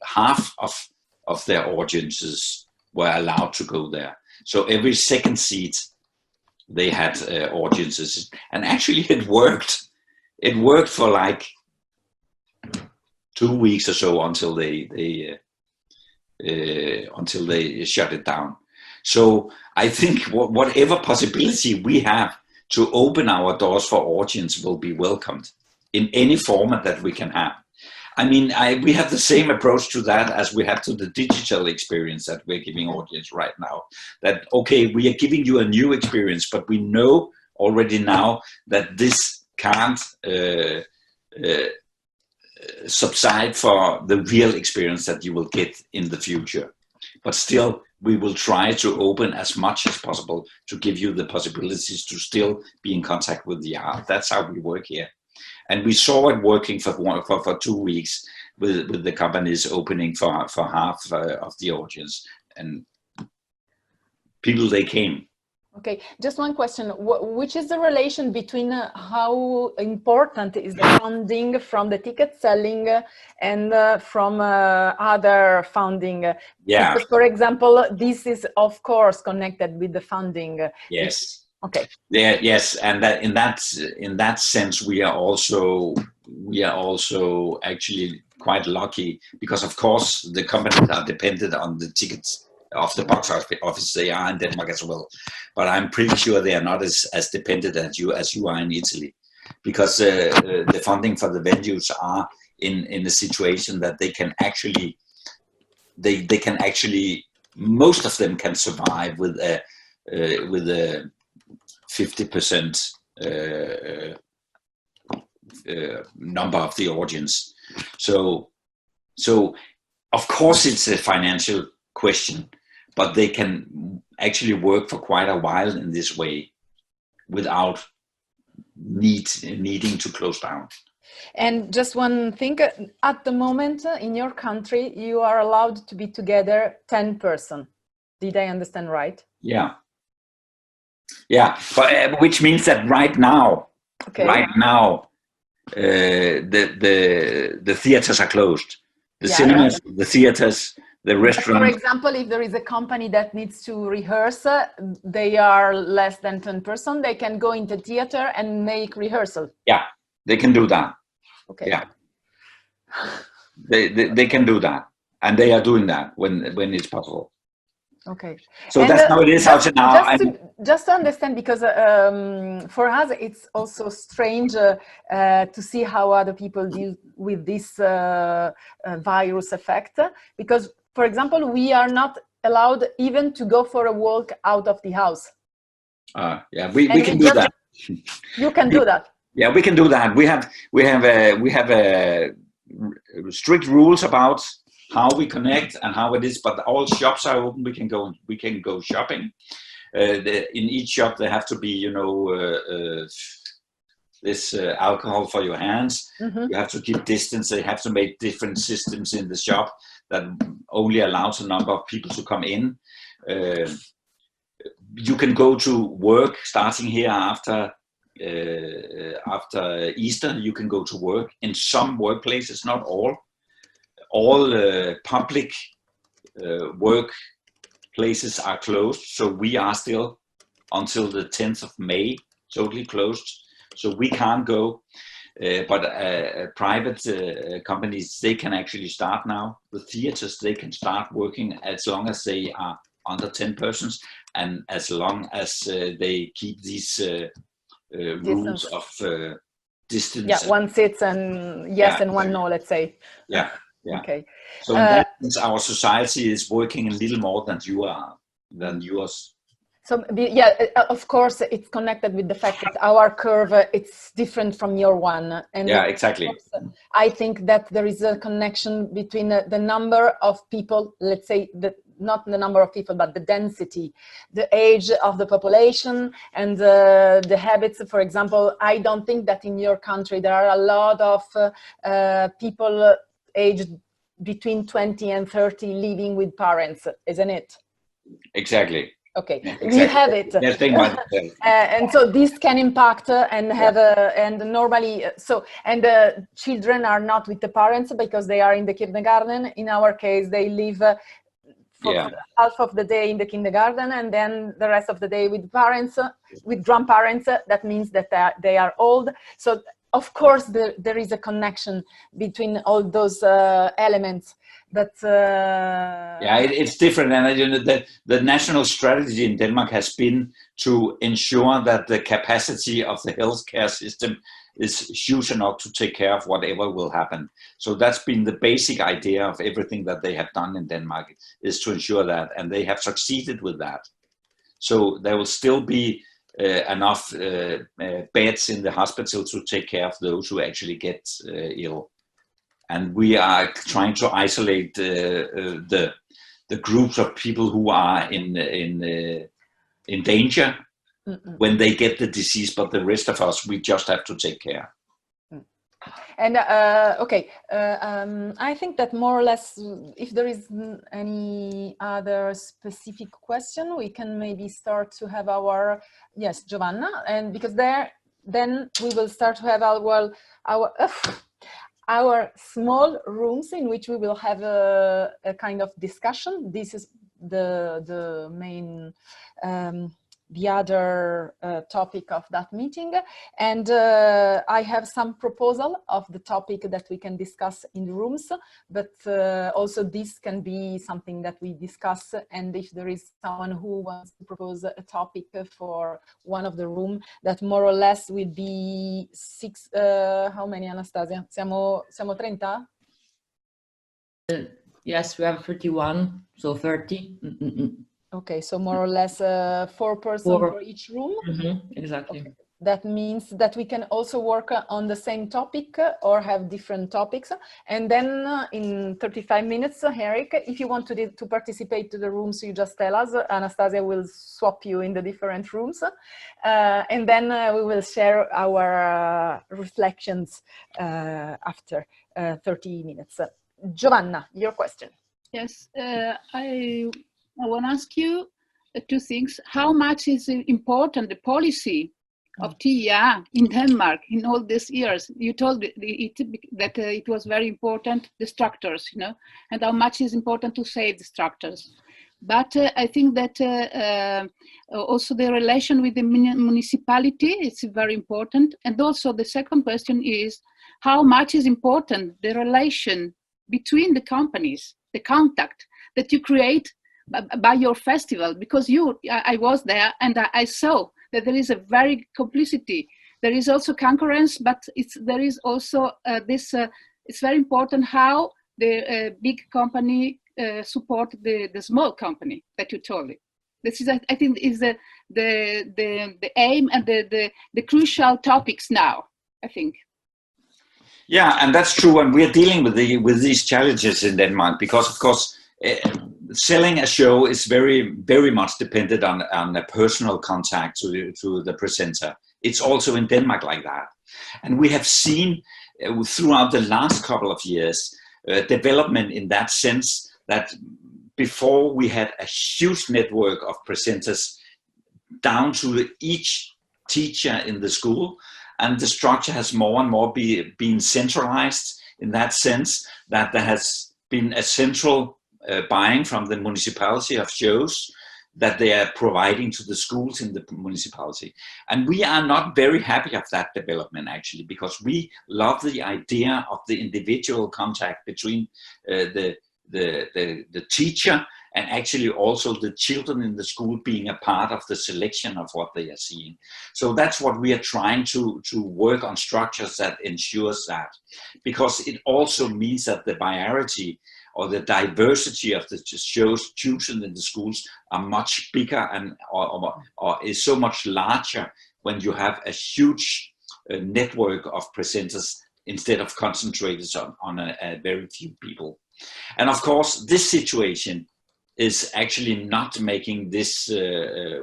half of their audiences were allowed to go there. So every second seat, they had audiences, and actually it worked. It worked for like 2 weeks or so until they shut it down. So I think whatever possibility we have to open our doors for audience will be welcomed in any format that we can have. I mean, we have the same approach to that as we have to the digital experience that we're giving audience right now. That, okay, we are giving you a new experience, but we know already now that this can't subside for the real experience that you will get in the future. But still, we will try to open as much as possible to give you the possibilities to still be in contact with the art. That's how we work here. And we saw it working for 2 weeks with the companies opening for half of the audience, and people, they came. Okay, just one question. Which is the relation between how important is the funding from the ticket selling and from other funding? Yeah. Because, for example, this is of course connected with the funding. Yes. Okay. Yeah. Yes, and that in that sense, we are also actually quite lucky, because of course the companies are dependent on the tickets of the box office. They are in Denmark as well, but I'm pretty sure they are not as dependent as you are in Italy, because the funding for the venues are in a situation that they can actually most of them can survive with a 50% number of the audience. So of course it's a financial question, but they can actually work for quite a while in this way without needing to close down. And just one thing, at the moment in your country, you are allowed to be together 10 persons. Did I understand right? Yeah. Yeah, but which means that right now, the theaters are closed. The cinemas, the theaters, the restaurants. For example, if there is a company that needs to rehearse, they are less than 10 persons, they can go into theater and make rehearsal. Yeah, they can do that. Okay. Yeah. They can do that. And they are doing that when it's possible. Okay. So and that's how it is out now. Just to understand, because for us it's also strange to see how other people deal with this virus effect. Because, for example, we are not allowed even to go for a walk out of the house. Yeah, we can do that. You can do that. Yeah, we can do that. We have strict rules about how we connect and how it is, but all shops are open. We can go shopping. In each shop there have to be, you know, this alcohol for your hands. Mm-hmm. You have to keep distance. They have to make different systems in the shop that only allows a number of people to come in. You can go to work starting here after Easter. You can go to work in some workplaces, not all. All public work places are closed, so we are still until the 10th of May totally closed, so we can't go. But private companies, they can actually start now. The theaters, they can start working as long as they are under 10 persons, and as long as they keep these rules of distance. Yeah, one sits and yes, and one no, let's say. Yeah. Yeah. Okay. So in that sense, our society is working a little more than yours. So yeah, of course, it's connected with the fact that our curve it's different from your one. And yeah, exactly. Course, I think that there is a connection between the number of people. Let's say not the number of people, but the density, the age of the population, and the habits. For example, I don't think that in your country there are a lot of people aged between 20 and 30 living with parents, isn't it? Exactly. Okay, yeah, exactly. We have it. And so this can impact and have and normally, children are not with the parents because they are in the kindergarten. In our case, they live for half of the day in the kindergarten and then the rest of the day with parents, with grandparents. That means that they are old. So of course, there is a connection between all those elements, but yeah, it's different. And you know, the national strategy in Denmark has been to ensure that the capacity of the healthcare system is huge enough to take care of whatever will happen. So that's been the basic idea of everything that they have done in Denmark, is to ensure that, and they have succeeded with that. So there will still be enough beds in the hospital to take care of those who actually get ill. And we are trying to isolate the groups of people who are in danger when they get the disease, but the rest of us, we just have to take care. And okay, I think that more or less, if there is any other specific question, we can maybe start to have our, yes, Giovanna, and because then we will start to have our small rooms in which we will have a kind of discussion. This is the main the other topic of that meeting, and I have some proposal of the topic that we can discuss in the rooms, but also this can be something that we discuss, and if there is someone who wants to propose a topic for one of the room, that more or less will be 6, how many, Anastasia? Siamo 30? Yes, we have 31, so 30. Okay, so more or less 4 persons for each room. Exactly. Okay. That means that we can also work on the same topic or have different topics. And then in 35 minutes, Henrik, if you want to participate to the rooms, you just tell us. Anastasia will swap you in the different rooms. And then we will share our reflections after 30 minutes. Giovanna, your question. Yes, I want to ask you 2 things. How much is important the policy of TIA in Denmark in all these years? You told that it was very important, the structures, you know, and how much is important to save the structures. But I think that also the relation with the municipality is very important. And also the second question is, how much is important the relation between the companies, the contact that you create by your festival, because I was there and I saw that there is a very complicity. There is also concurrence, but there is also this. It's very important how the big company support the small company that you told me. This is, I think, is the aim and the crucial topics now, I think. Yeah, and that's true. And we're dealing with these challenges in Denmark because, of course, selling a show is very, very much dependent on a personal contact to the presenter. It's also in Denmark like that. And we have seen throughout the last couple of years development in that sense, that before we had a huge network of presenters down to each teacher in the school, and the structure has more and more been centralized in that sense, that there has been a central buying from the municipality of shows that they are providing to the schools in the municipality. And we are not very happy of that development, actually, because we love the idea of the individual contact between the teacher and actually also the children in the school being a part of the selection of what they are seeing. So that's what we are trying to work on, structures that ensures that, because it also means that the variety or the diversity of the shows chosen in the schools are much bigger and or is so much larger when you have a huge network of presenters instead of concentrated on a very few people. And of course, this situation is actually not making this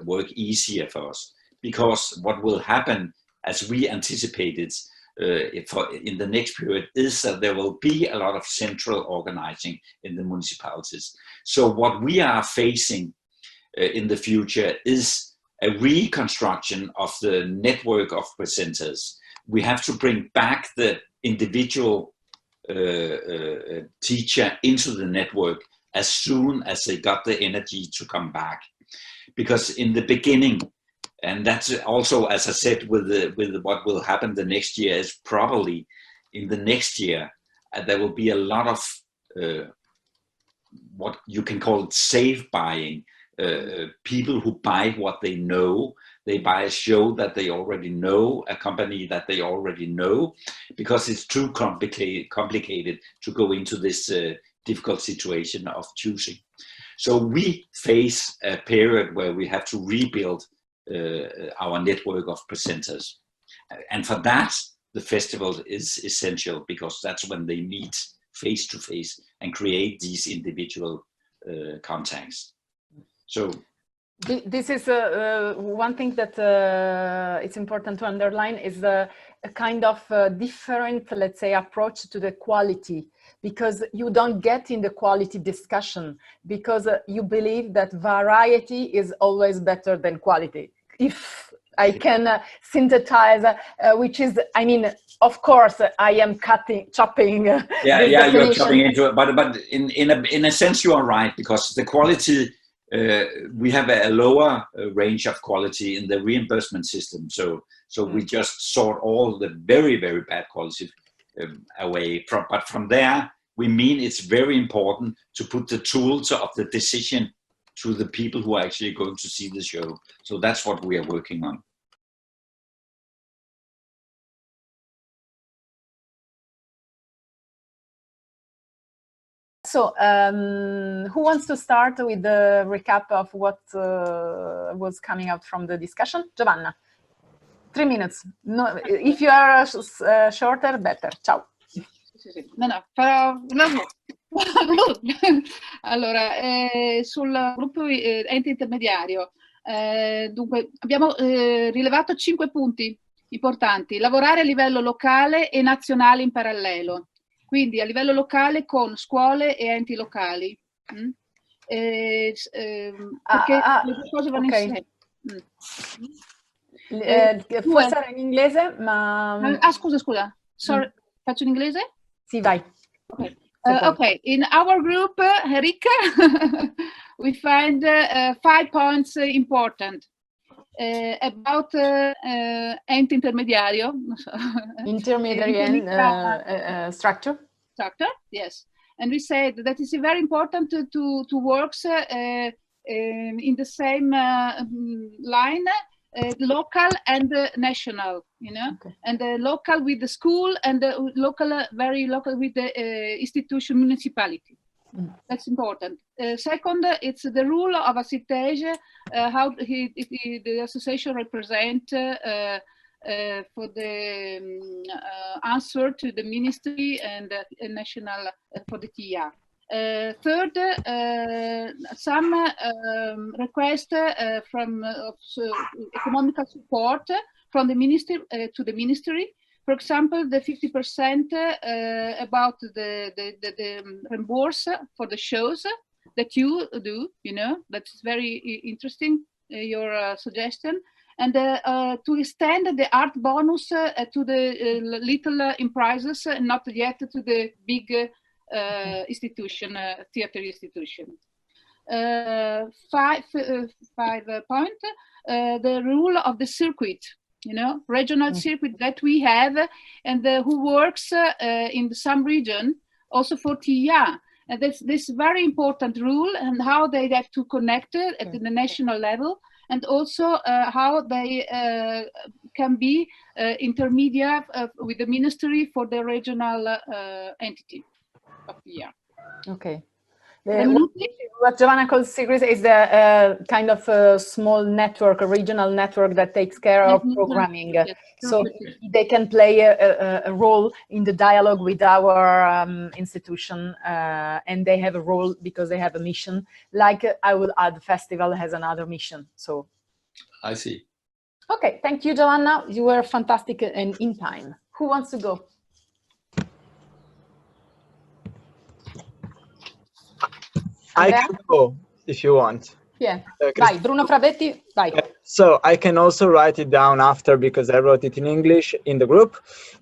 work easier for us, because what will happen, as we anticipated in the next period, is that there will be a lot of central organizing in the municipalities. So what we are facing in the future is a reconstruction of the network of presenters. We have to bring back the individual teacher into the network as soon as they got the energy to come back. Because in the beginning, and that's also, as I said, with what will happen the next year, is probably in the next year, there will be a lot of what you can call safe buying, people who buy what they know. They buy a show that they already know, a company that they already know, because it's too complicated to go into this difficult situation of choosing. So we face a period where we have to rebuild our network of presenters. And for that, the festival is essential, because that's when they meet face to face and create these individual context. So this is one thing that it's important to underline is a kind of different, let's say, approach to the quality, because you don't get in the quality discussion because you believe that variety is always better than quality. If I can synthesize, which is, I mean, of course, I am chopping. Yeah, you're chopping into it, but in a sense, you are right, because the quality, we have a lower range of quality in the reimbursement system. So we just sort all the very, very bad quality away. But from there, we mean it's very important to put the tools of the decision to the people who are actually going to see the show. So that's what we are working on. So who wants to start with the recap of what was coming out from the discussion? Giovanna, 3 minutes. No, if you are shorter, better. Ciao. No, farò allora, sul gruppo ente intermediario, dunque abbiamo rilevato 5 punti importanti: lavorare a livello locale e nazionale in parallelo, quindi a livello locale con scuole e enti locali, perché le due cose vanno insieme. Può essere in inglese, ma... Scusa, sorry, faccio in inglese? Sì, vai. Okay. Okay, in our group, Henrik, we find 5 points important about ente intermediario. Intermediary structure. Structure, yes. And we said that it's very important to work in the same line, local and national, you know, okay. And local with the school, and local, very local with the institution, municipality. That's important. Second, it's the rule of Assitej, how the association represent for the answer to the ministry and national for the TIA. Third, some request from economical support from the ministry to the ministry. For example, the 50% about the reimburse for the shows that you do, you know, that's very interesting, your suggestion. And to extend the art bonus to the little prizes, not yet to the big institution, theater institution. 5 point, the rule of the circuit, you know, regional circuit that we have, and who works in some region also for TIA. And this very important rule, and how they have to connect it at the national level, and also how they can be intermediate with the ministry for the regional entity of TIA. Okay. What Giovanna calls secret is the kind of small network, a regional network that takes care of programming. Yes. So they can play a role in the dialogue with our institution, and they have a role because they have a mission. Like I will add, festival has another mission. So I see. Okay, thank you, Giovanna. You were fantastic and in time. Who wants to go? I can go if you want. Yeah, vai, Bruno Fravetti, vai. So I can also write it down after, because I wrote it in English in the group,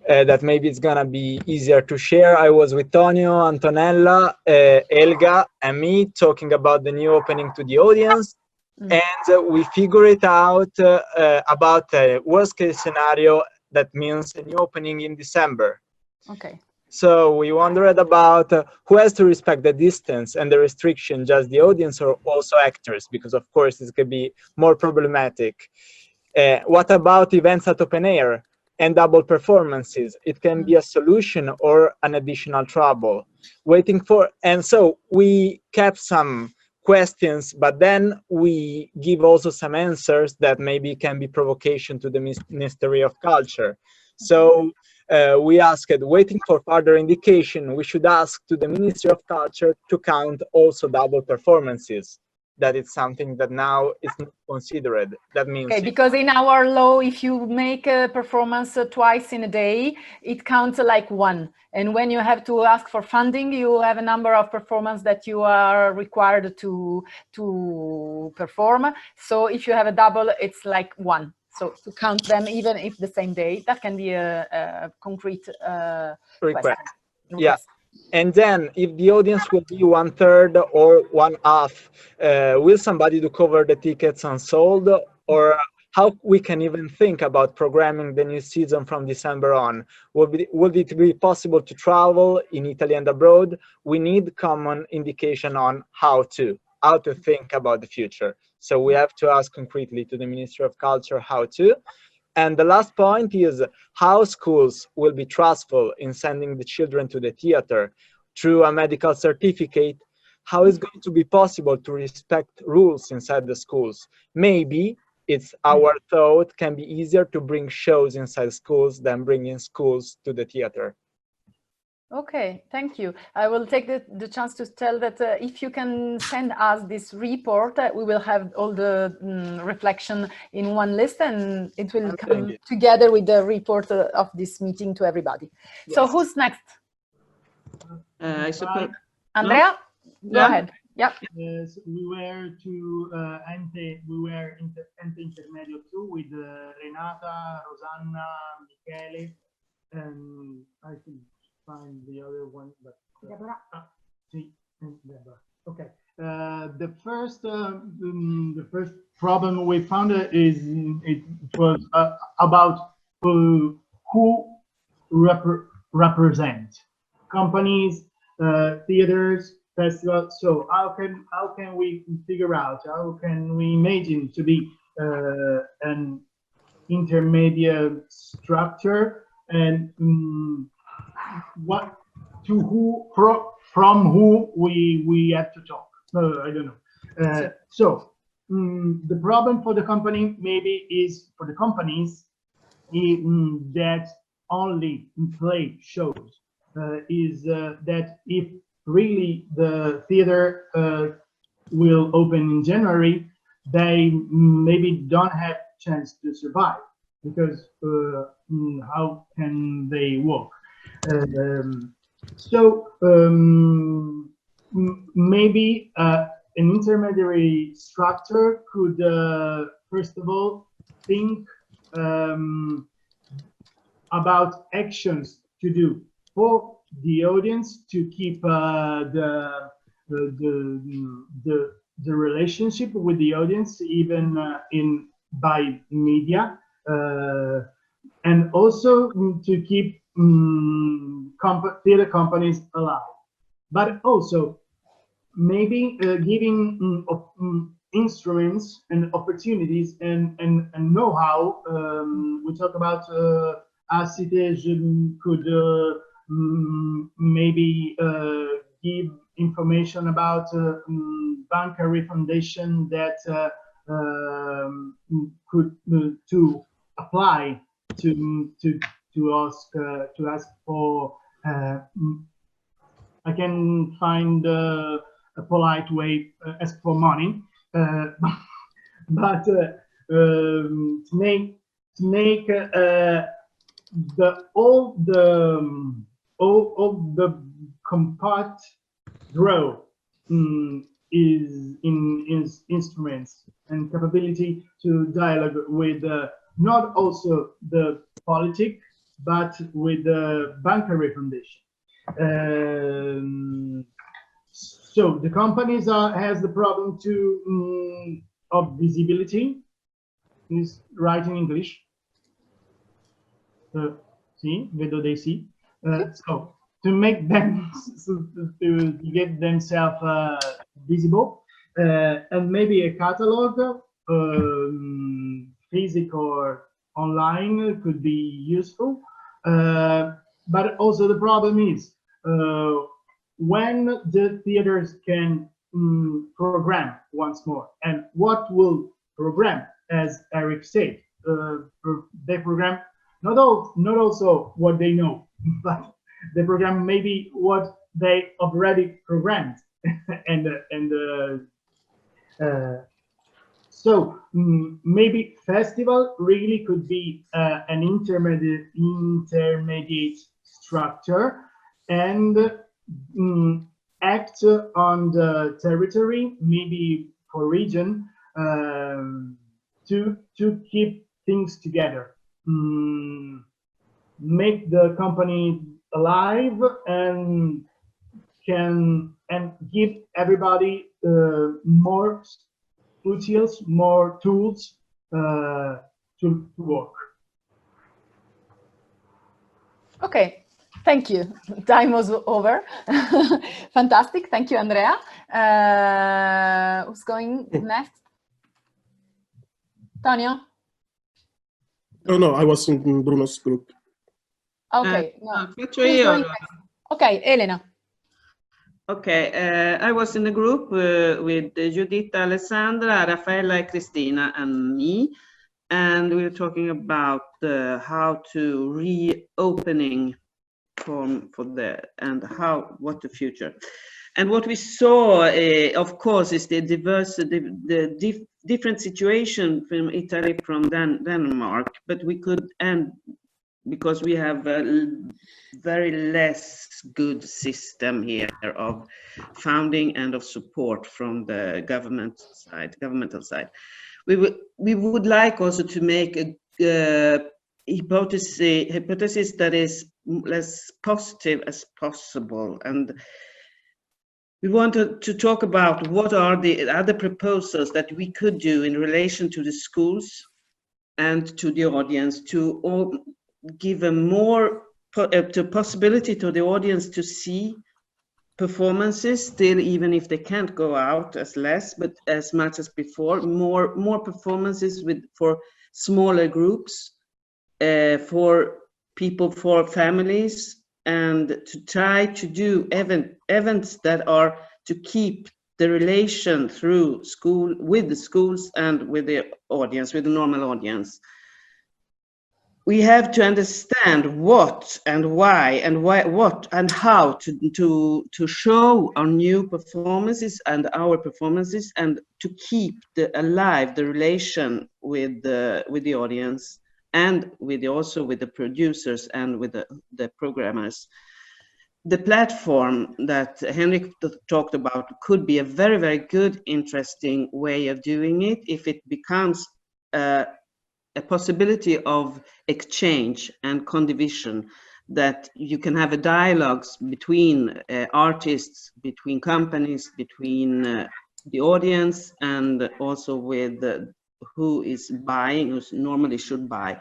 that maybe it's gonna be easier to share. I was with Tonio, Antonella, Elga, and me talking about the new opening to the audience. And we figure it out about a worst case scenario that means a new opening in December. Okay. So we wondered about who has to respect the distance and the restriction, just the audience or also actors, because of course this could be more problematic. What about events at open air and double performances? It can be a solution or an additional trouble. Waiting for, and so we kept some questions, but then we give also some answers that maybe can be provocation to the Ministry of Culture. So we asked, waiting for further indication, we should ask to the Ministry of Culture to count also double performances. That is something that now is not considered. That means okay, because in our law, if you make a performance twice in a day, it counts like one. And when you have to ask for funding, you have a number of performances that you are required to perform. So if you have a double, it's like one. So to count them, even if the same day, that can be a concrete request. question. Yeah. And then if the audience will be 1/3 or 1/2, will somebody to cover the tickets unsold? Or how we can even think about programming the new season from December on? Would it be possible to travel in Italy and abroad? We need common indication on how to think about the future. So we have to ask concretely to the Ministry of Culture how to. And the last point is how schools will be trustful in sending the children to the theater through a medical certificate. How is going to be possible to respect rules inside the schools? Maybe it's our thought can be easier to bring shows inside schools than bringing schools to the theater. Okay, thank you. I will take the chance to tell that if you can send us this report, we will have all the reflection in one list, and it will come together with the report of this meeting to everybody. Yes. So who's next? I suppose. Andrea, go ahead. Yep. Yes, we were to Ente Intermedio 2 with Renata, Rosanna, Michele, and I think find the other one, but okay. The first problem we found is it was about who represent companies, theaters, festivals. So how can we figure out, how can we imagine to be an intermediate structure, and from who we have to talk? I don't know. So the problem for the company maybe is for the companies that only play shows is that if really the theater will open in January, they maybe don't have chance to survive, because how can they work? So maybe an intermediary structure could first of all think about actions to do for the audience to keep the relationship with the audience, even by media, and also to keep theater companies alive, but also maybe giving instruments and opportunities and know-how. We talk about Assitej could maybe give information about Banca Foundation that could to apply to ask for. I can find a polite way, ask for money, but to make all the compact grow is in instruments and capability to dialogue with not also the politic, but with the Banca Foundation. So the companies has the problem of visibility. Is right in English. See, vedo dei sì. So to make them to get themselves visible, and maybe a catalog, physical or online, could be useful. But also the problem is when the theaters can program once more, and what will program, as Eric said, they program not also what they know, but the program maybe what they already programmed, so maybe festival really could be an intermediate structure and act on the territory, maybe for region, to keep things together, make the company alive, and give everybody more tools, more tools to work. Okay, thank you. Time was over. Fantastic. Thank you, Andrea. Who's going next? Tonio? Oh, no, I was in Bruno's group. Okay. Faccio io. Okay, Elena. Okay, I was in the group with Giuditta, Alessandra, Raffaella, Cristina, and me, and we were talking about how to reopening for the and what the future. And what we saw, of course, is the different situation from Italy, from Denmark, but we could because we have a very less good system here of funding and of support from the governmental side. We would like also to make a hypothesis that is less positive as possible, and we wanted to talk about what are the other proposals that we could do in relation to the schools and to the audience to give a more possibility to the audience to see performances still, even if they can't go out as less, but as much as before, more performances for smaller groups, for people, for families, and to try to do events that are to keep the relation through school, with the schools and with the audience, with the normal audience. We have to understand what and why and what and how to show our new performances and our performances, and to keep alive the relation with the audience, and also with the producers and with the programmers. The platform that Henrik talked about could be a very, very good, interesting way of doing it if it becomes a possibility of exchange and condivision, that you can have a dialogues between artists, between companies, between the audience, and also with who is buying, who normally should buy,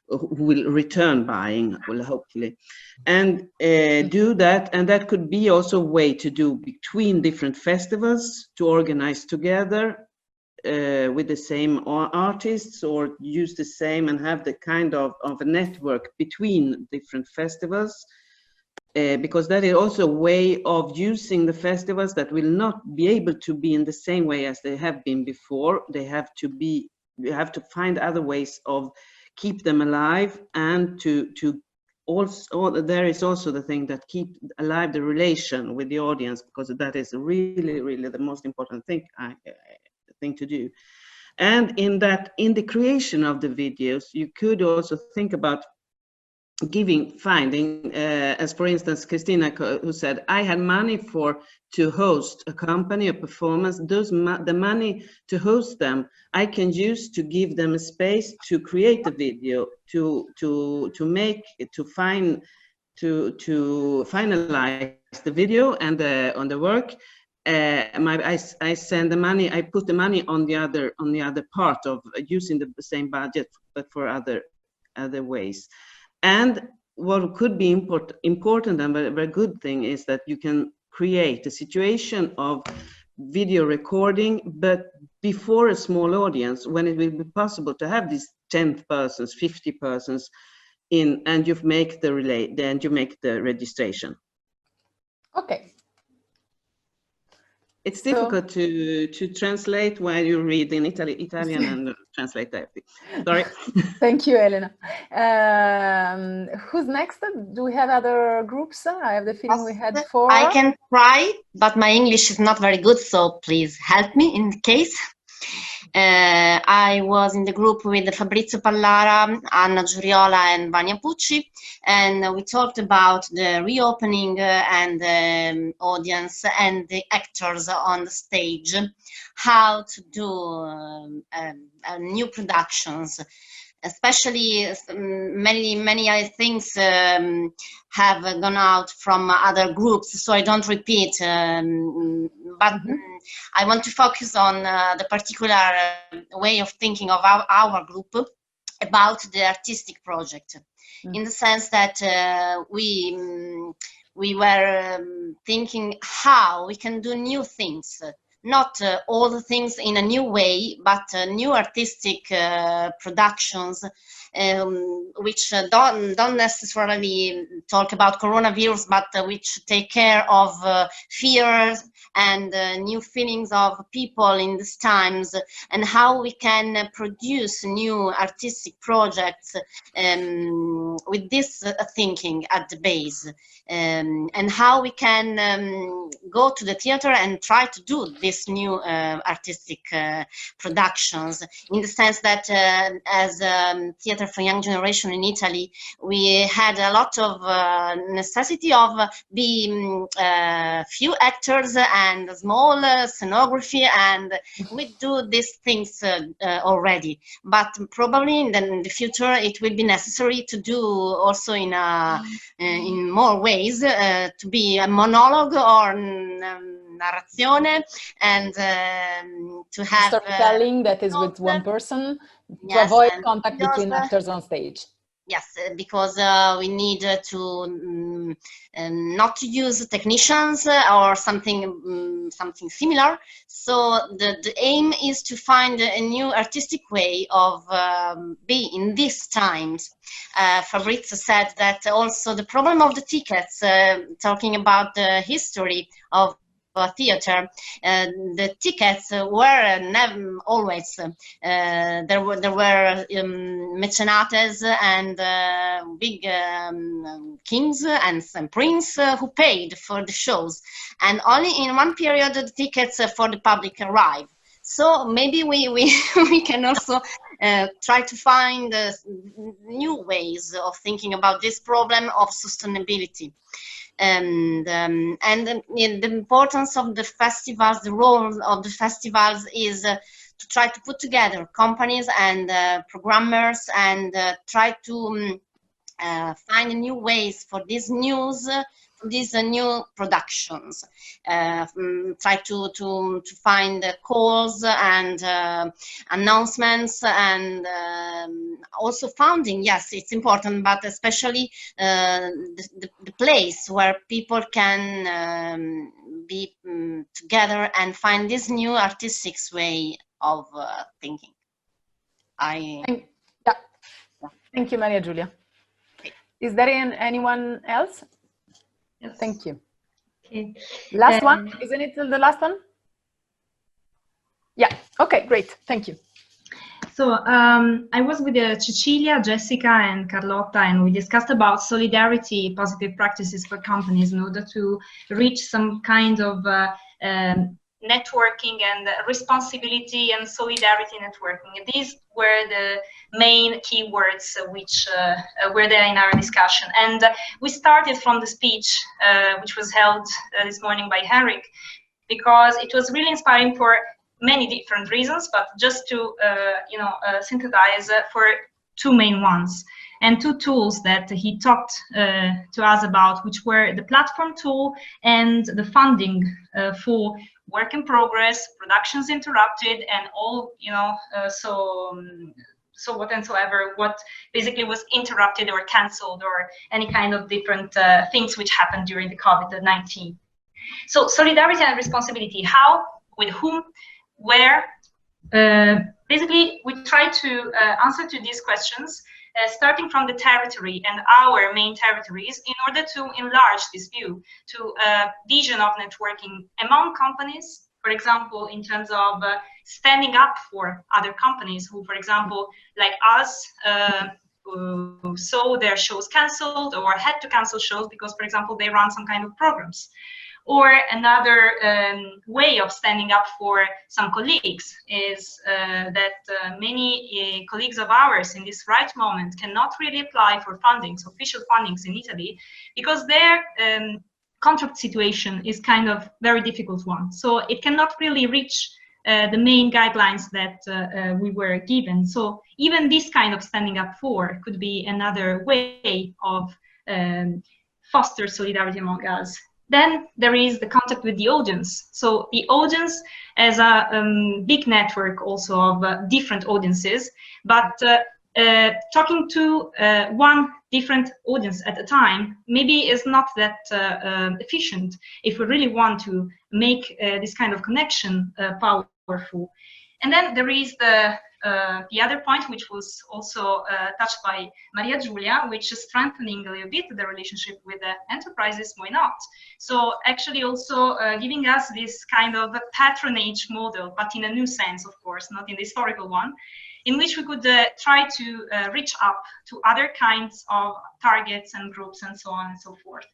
who will return buying, will hopefully, and do that. And that could be also a way to do between different festivals, to organize together with the same artists, or use the same and have the kind of a network between different festivals, because that is also a way of using the festivals that will not be able to be in the same way as they have been before. They have to be, we have to find other ways of keep them alive, and to also, there is also the thing that keep alive the relation with the audience, because that is really, really the most important thing to do. And in the creation of the videos, you could also think about finding, as for instance, Christina, who said, I had money to host a company, a performance. The money to host them, I can use to give them a space to create a video, to finalize the video and on the work. I send the money. I put the money on the other part of using the same budget, but for other ways. And what could be important and a very good thing is that you can create a situation of video recording, but before a small audience, when it will be possible to have these 10 persons, 50 persons in, and you make the registration. Okay. It's difficult to translate when you read in Italian and translate directly. Sorry. Thank you, Elena. Who's next? Do we have other groups? I have the feeling we had 4. I can try, but my English is not very good, so please help me in case. I was in the group with Fabrizio Pallara, Anna Giuriola and Vania Pucci, and we talked about the reopening and the audience and the actors on the stage, how to do new productions. Especially many things have gone out from other groups, so I don't repeat, but I want to focus on the particular way of thinking of our group about the artistic project, in the sense that we were thinking how we can do new things. Not all the things in a new way, but new artistic productions, which don't necessarily talk about coronavirus, but which take care of fears and new feelings of people in these times, and how we can produce new artistic projects with this thinking at the base, and how we can go to the theater and try to do these new artistic productions, in the sense that as Theatre for Young Generation in Italy, we had a lot of necessity of being few actors and small scenography, and we do these things already, but probably in the future it will be necessary to do also in more ways, to be a monologue or narrazione, and to have storytelling that is with one person, to avoid contact between actors on stage. Yes, because we need to not to use technicians or something similar. So the aim is to find a new artistic way of being in these times. Fabrizio said that also the problem of the tickets, talking about the history of theater, the tickets were never always there were mecenates and big kings and some prince who paid for the shows, and only in one period the tickets for the public arrive. So maybe we can also try to find new ways of thinking about this problem of sustainability. And the importance of the festivals, the role of the festivals is to try to put together companies and programmers and try to find new ways for these new productions. Try to find calls and announcements, and also funding. Yes, it's important, but especially the place where people can be together and find this new artistic way of thinking. Thank you, Maria Giulia. Okay. Is there anyone else? Yes. Thank you. Okay. Last one, isn't it the last one? Yeah, okay, great, thank you. So I was with Cecilia, Jessica and Carlotta, and we discussed about solidarity, positive practices for companies in order to reach some kind of networking and responsibility and solidarity networking. And these were the main keywords which were there in our discussion. And we started from the speech which was held this morning by Henrik, because it was really inspiring for many different reasons, but just to synthesize for two main ones. And two tools that he talked to us about, which were the platform tool and the funding for work in progress, productions interrupted, and all, so whatsoever, what basically was interrupted or cancelled, or any kind of different things which happened during the COVID-19. So solidarity and responsibility, how, with whom, where? Basically, we try to answer to these questions starting from the territory and our main territories, in order to enlarge this view to a vision of networking among companies, for example, in terms of standing up for other companies who, for example, like us, who saw their shows cancelled or had to cancel shows because, for example, they run some kind of programs. Or another way of standing up for some colleagues is that many colleagues of ours in this right moment cannot really apply for fundings, official fundings in Italy, because their contract situation is kind of very difficult one. So it cannot really reach the main guidelines that we were given. So even this kind of standing up for could be another way of foster solidarity among us. Then there is the contact with the audience. So the audience has a big network also of different audiences, but talking to one different audience at a time maybe is not that efficient if we really want to make this kind of connection powerful. And then there is the other point, which was also touched by Maria Giulia, which is strengthening a little bit the relationship with the enterprises. Why not? So actually also giving us this kind of a patronage model, but in a new sense, of course, not in the historical one, in which we could try to reach up to other kinds of targets and groups and so on and so forth.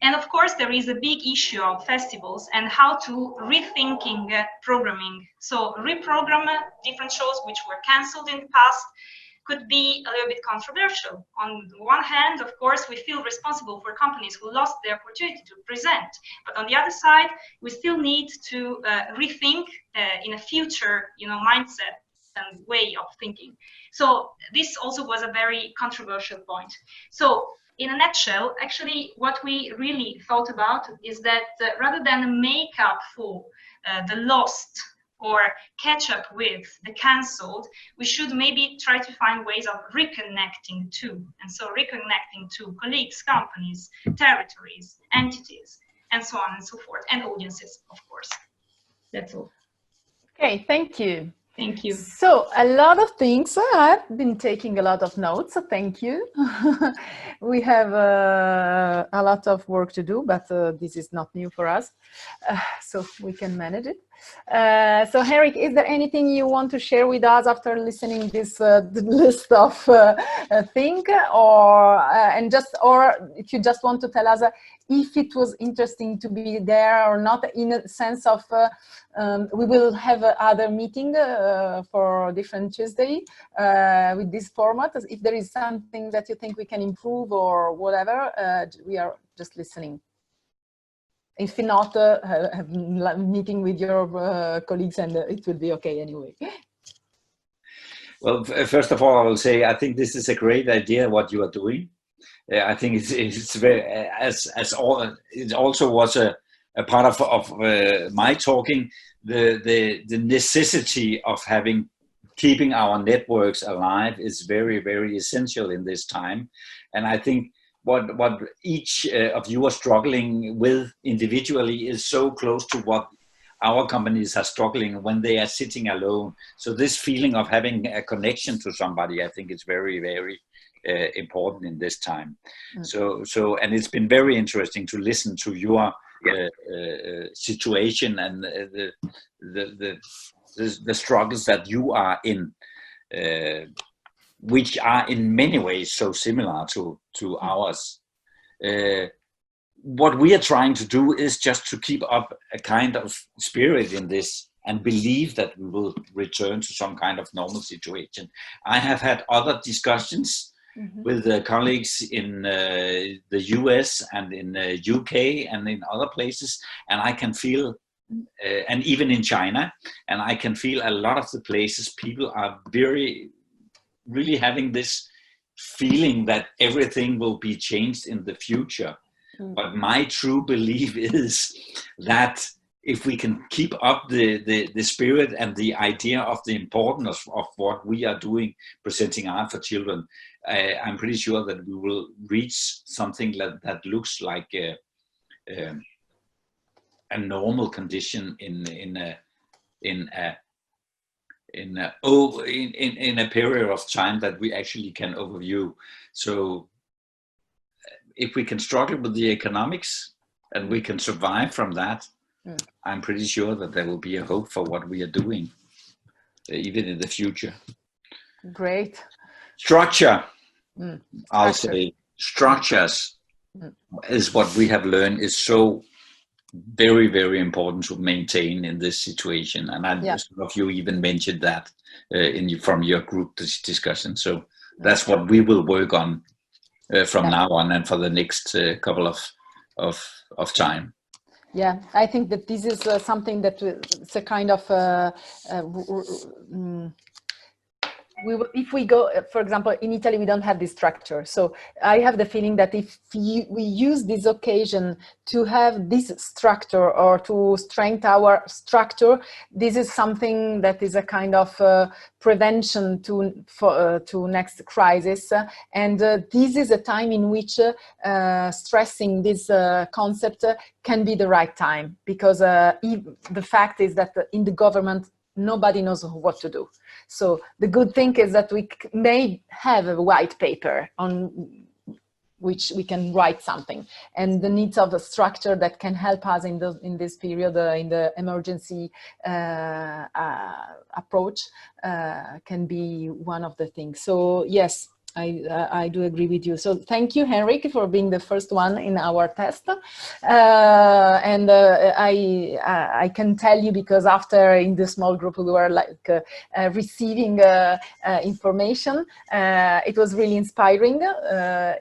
And of course, there is a big issue of festivals and how to rethinking programming. So reprogram different shows which were cancelled in the past could be a little bit controversial. On the one hand, of course, we feel responsible for companies who lost the opportunity to present. But on the other side, we still need to rethink in a future, mindset and way of thinking. So this also was a very controversial point. So in a nutshell, actually, what we really thought about is that rather than make up for the lost or catch up with the cancelled, we should maybe try to find ways of reconnecting to. And so reconnecting to colleagues, companies, territories, entities, and so on and so forth, and audiences, of course. That's all. Okay, thank you. Thank you. So a lot of things. I've been taking a lot of notes, so thank you. We have a lot of work to do, but this is not new for us, so we can manage it. So Henrik, is there anything you want to share with us after listening this list of things, or if you just want to tell us if it was interesting to be there or not, in a sense of we will have other meeting for different Tuesday with this format. If there is something that you think we can improve or whatever, we are just listening. If not, have a meeting with your colleagues and it will be okay anyway. Well, first of all, I will say I think this is a great idea what you are doing. I think it's very it also was a part of my talking, the necessity of keeping our networks alive is very, very essential in this time. And I think what each of you are struggling with individually is so close to what our companies are struggling when they are sitting alone. So this feeling of having a connection to somebody, I think is very, very important in this time. So and it's been very interesting to listen to your situation and the struggles that you are in, which are in many ways so similar to ours. What we are trying to do is just to keep up a kind of spirit in this and believe that we will return to some kind of normal situation. I have had other discussions with colleagues in the US and in the UK and in other places, and I can feel, and even in China, and I can feel a lot of the places people are really having this feeling that everything will be changed in the future. But my true belief is that if we can keep up the spirit and the idea of the importance of what we are doing, presenting art for children, I'm pretty sure that we will reach something that looks like a normal condition in a period of time that we actually can overview. So if we can struggle with the economics and we can survive from that, I'm pretty sure that there will be a hope for what we are doing, even in the future. Great. Structure. I'll say structures is what we have learned is so very, very important to maintain in this situation. And some of you even mentioned that from your group discussion. So that's what we will work on from now on and for the next couple of time. Yeah, I think that this is something that it's a kind of if we go, for example, in Italy, we don't have this structure. So I have the feeling that if we use this occasion to have this structure or to strengthen our structure, this is something that is a kind of prevention to next crisis. And this is a time in which stressing this concept can be the right time, because the fact is that in the government, nobody knows what to do. So the good thing is that we may have a white paper on which we can write something, and the needs of a structure that can help us in this period, in the emergency approach, can be one of the things. So yes, I do agree with you. So thank you, Henrik, for being the first one in our test. I can tell you, because after in the small group we were like receiving information, it was really inspiring,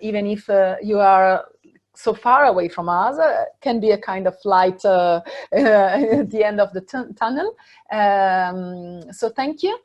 even if you are so far away from us, can be a kind of light at the end of the tunnel. So thank you.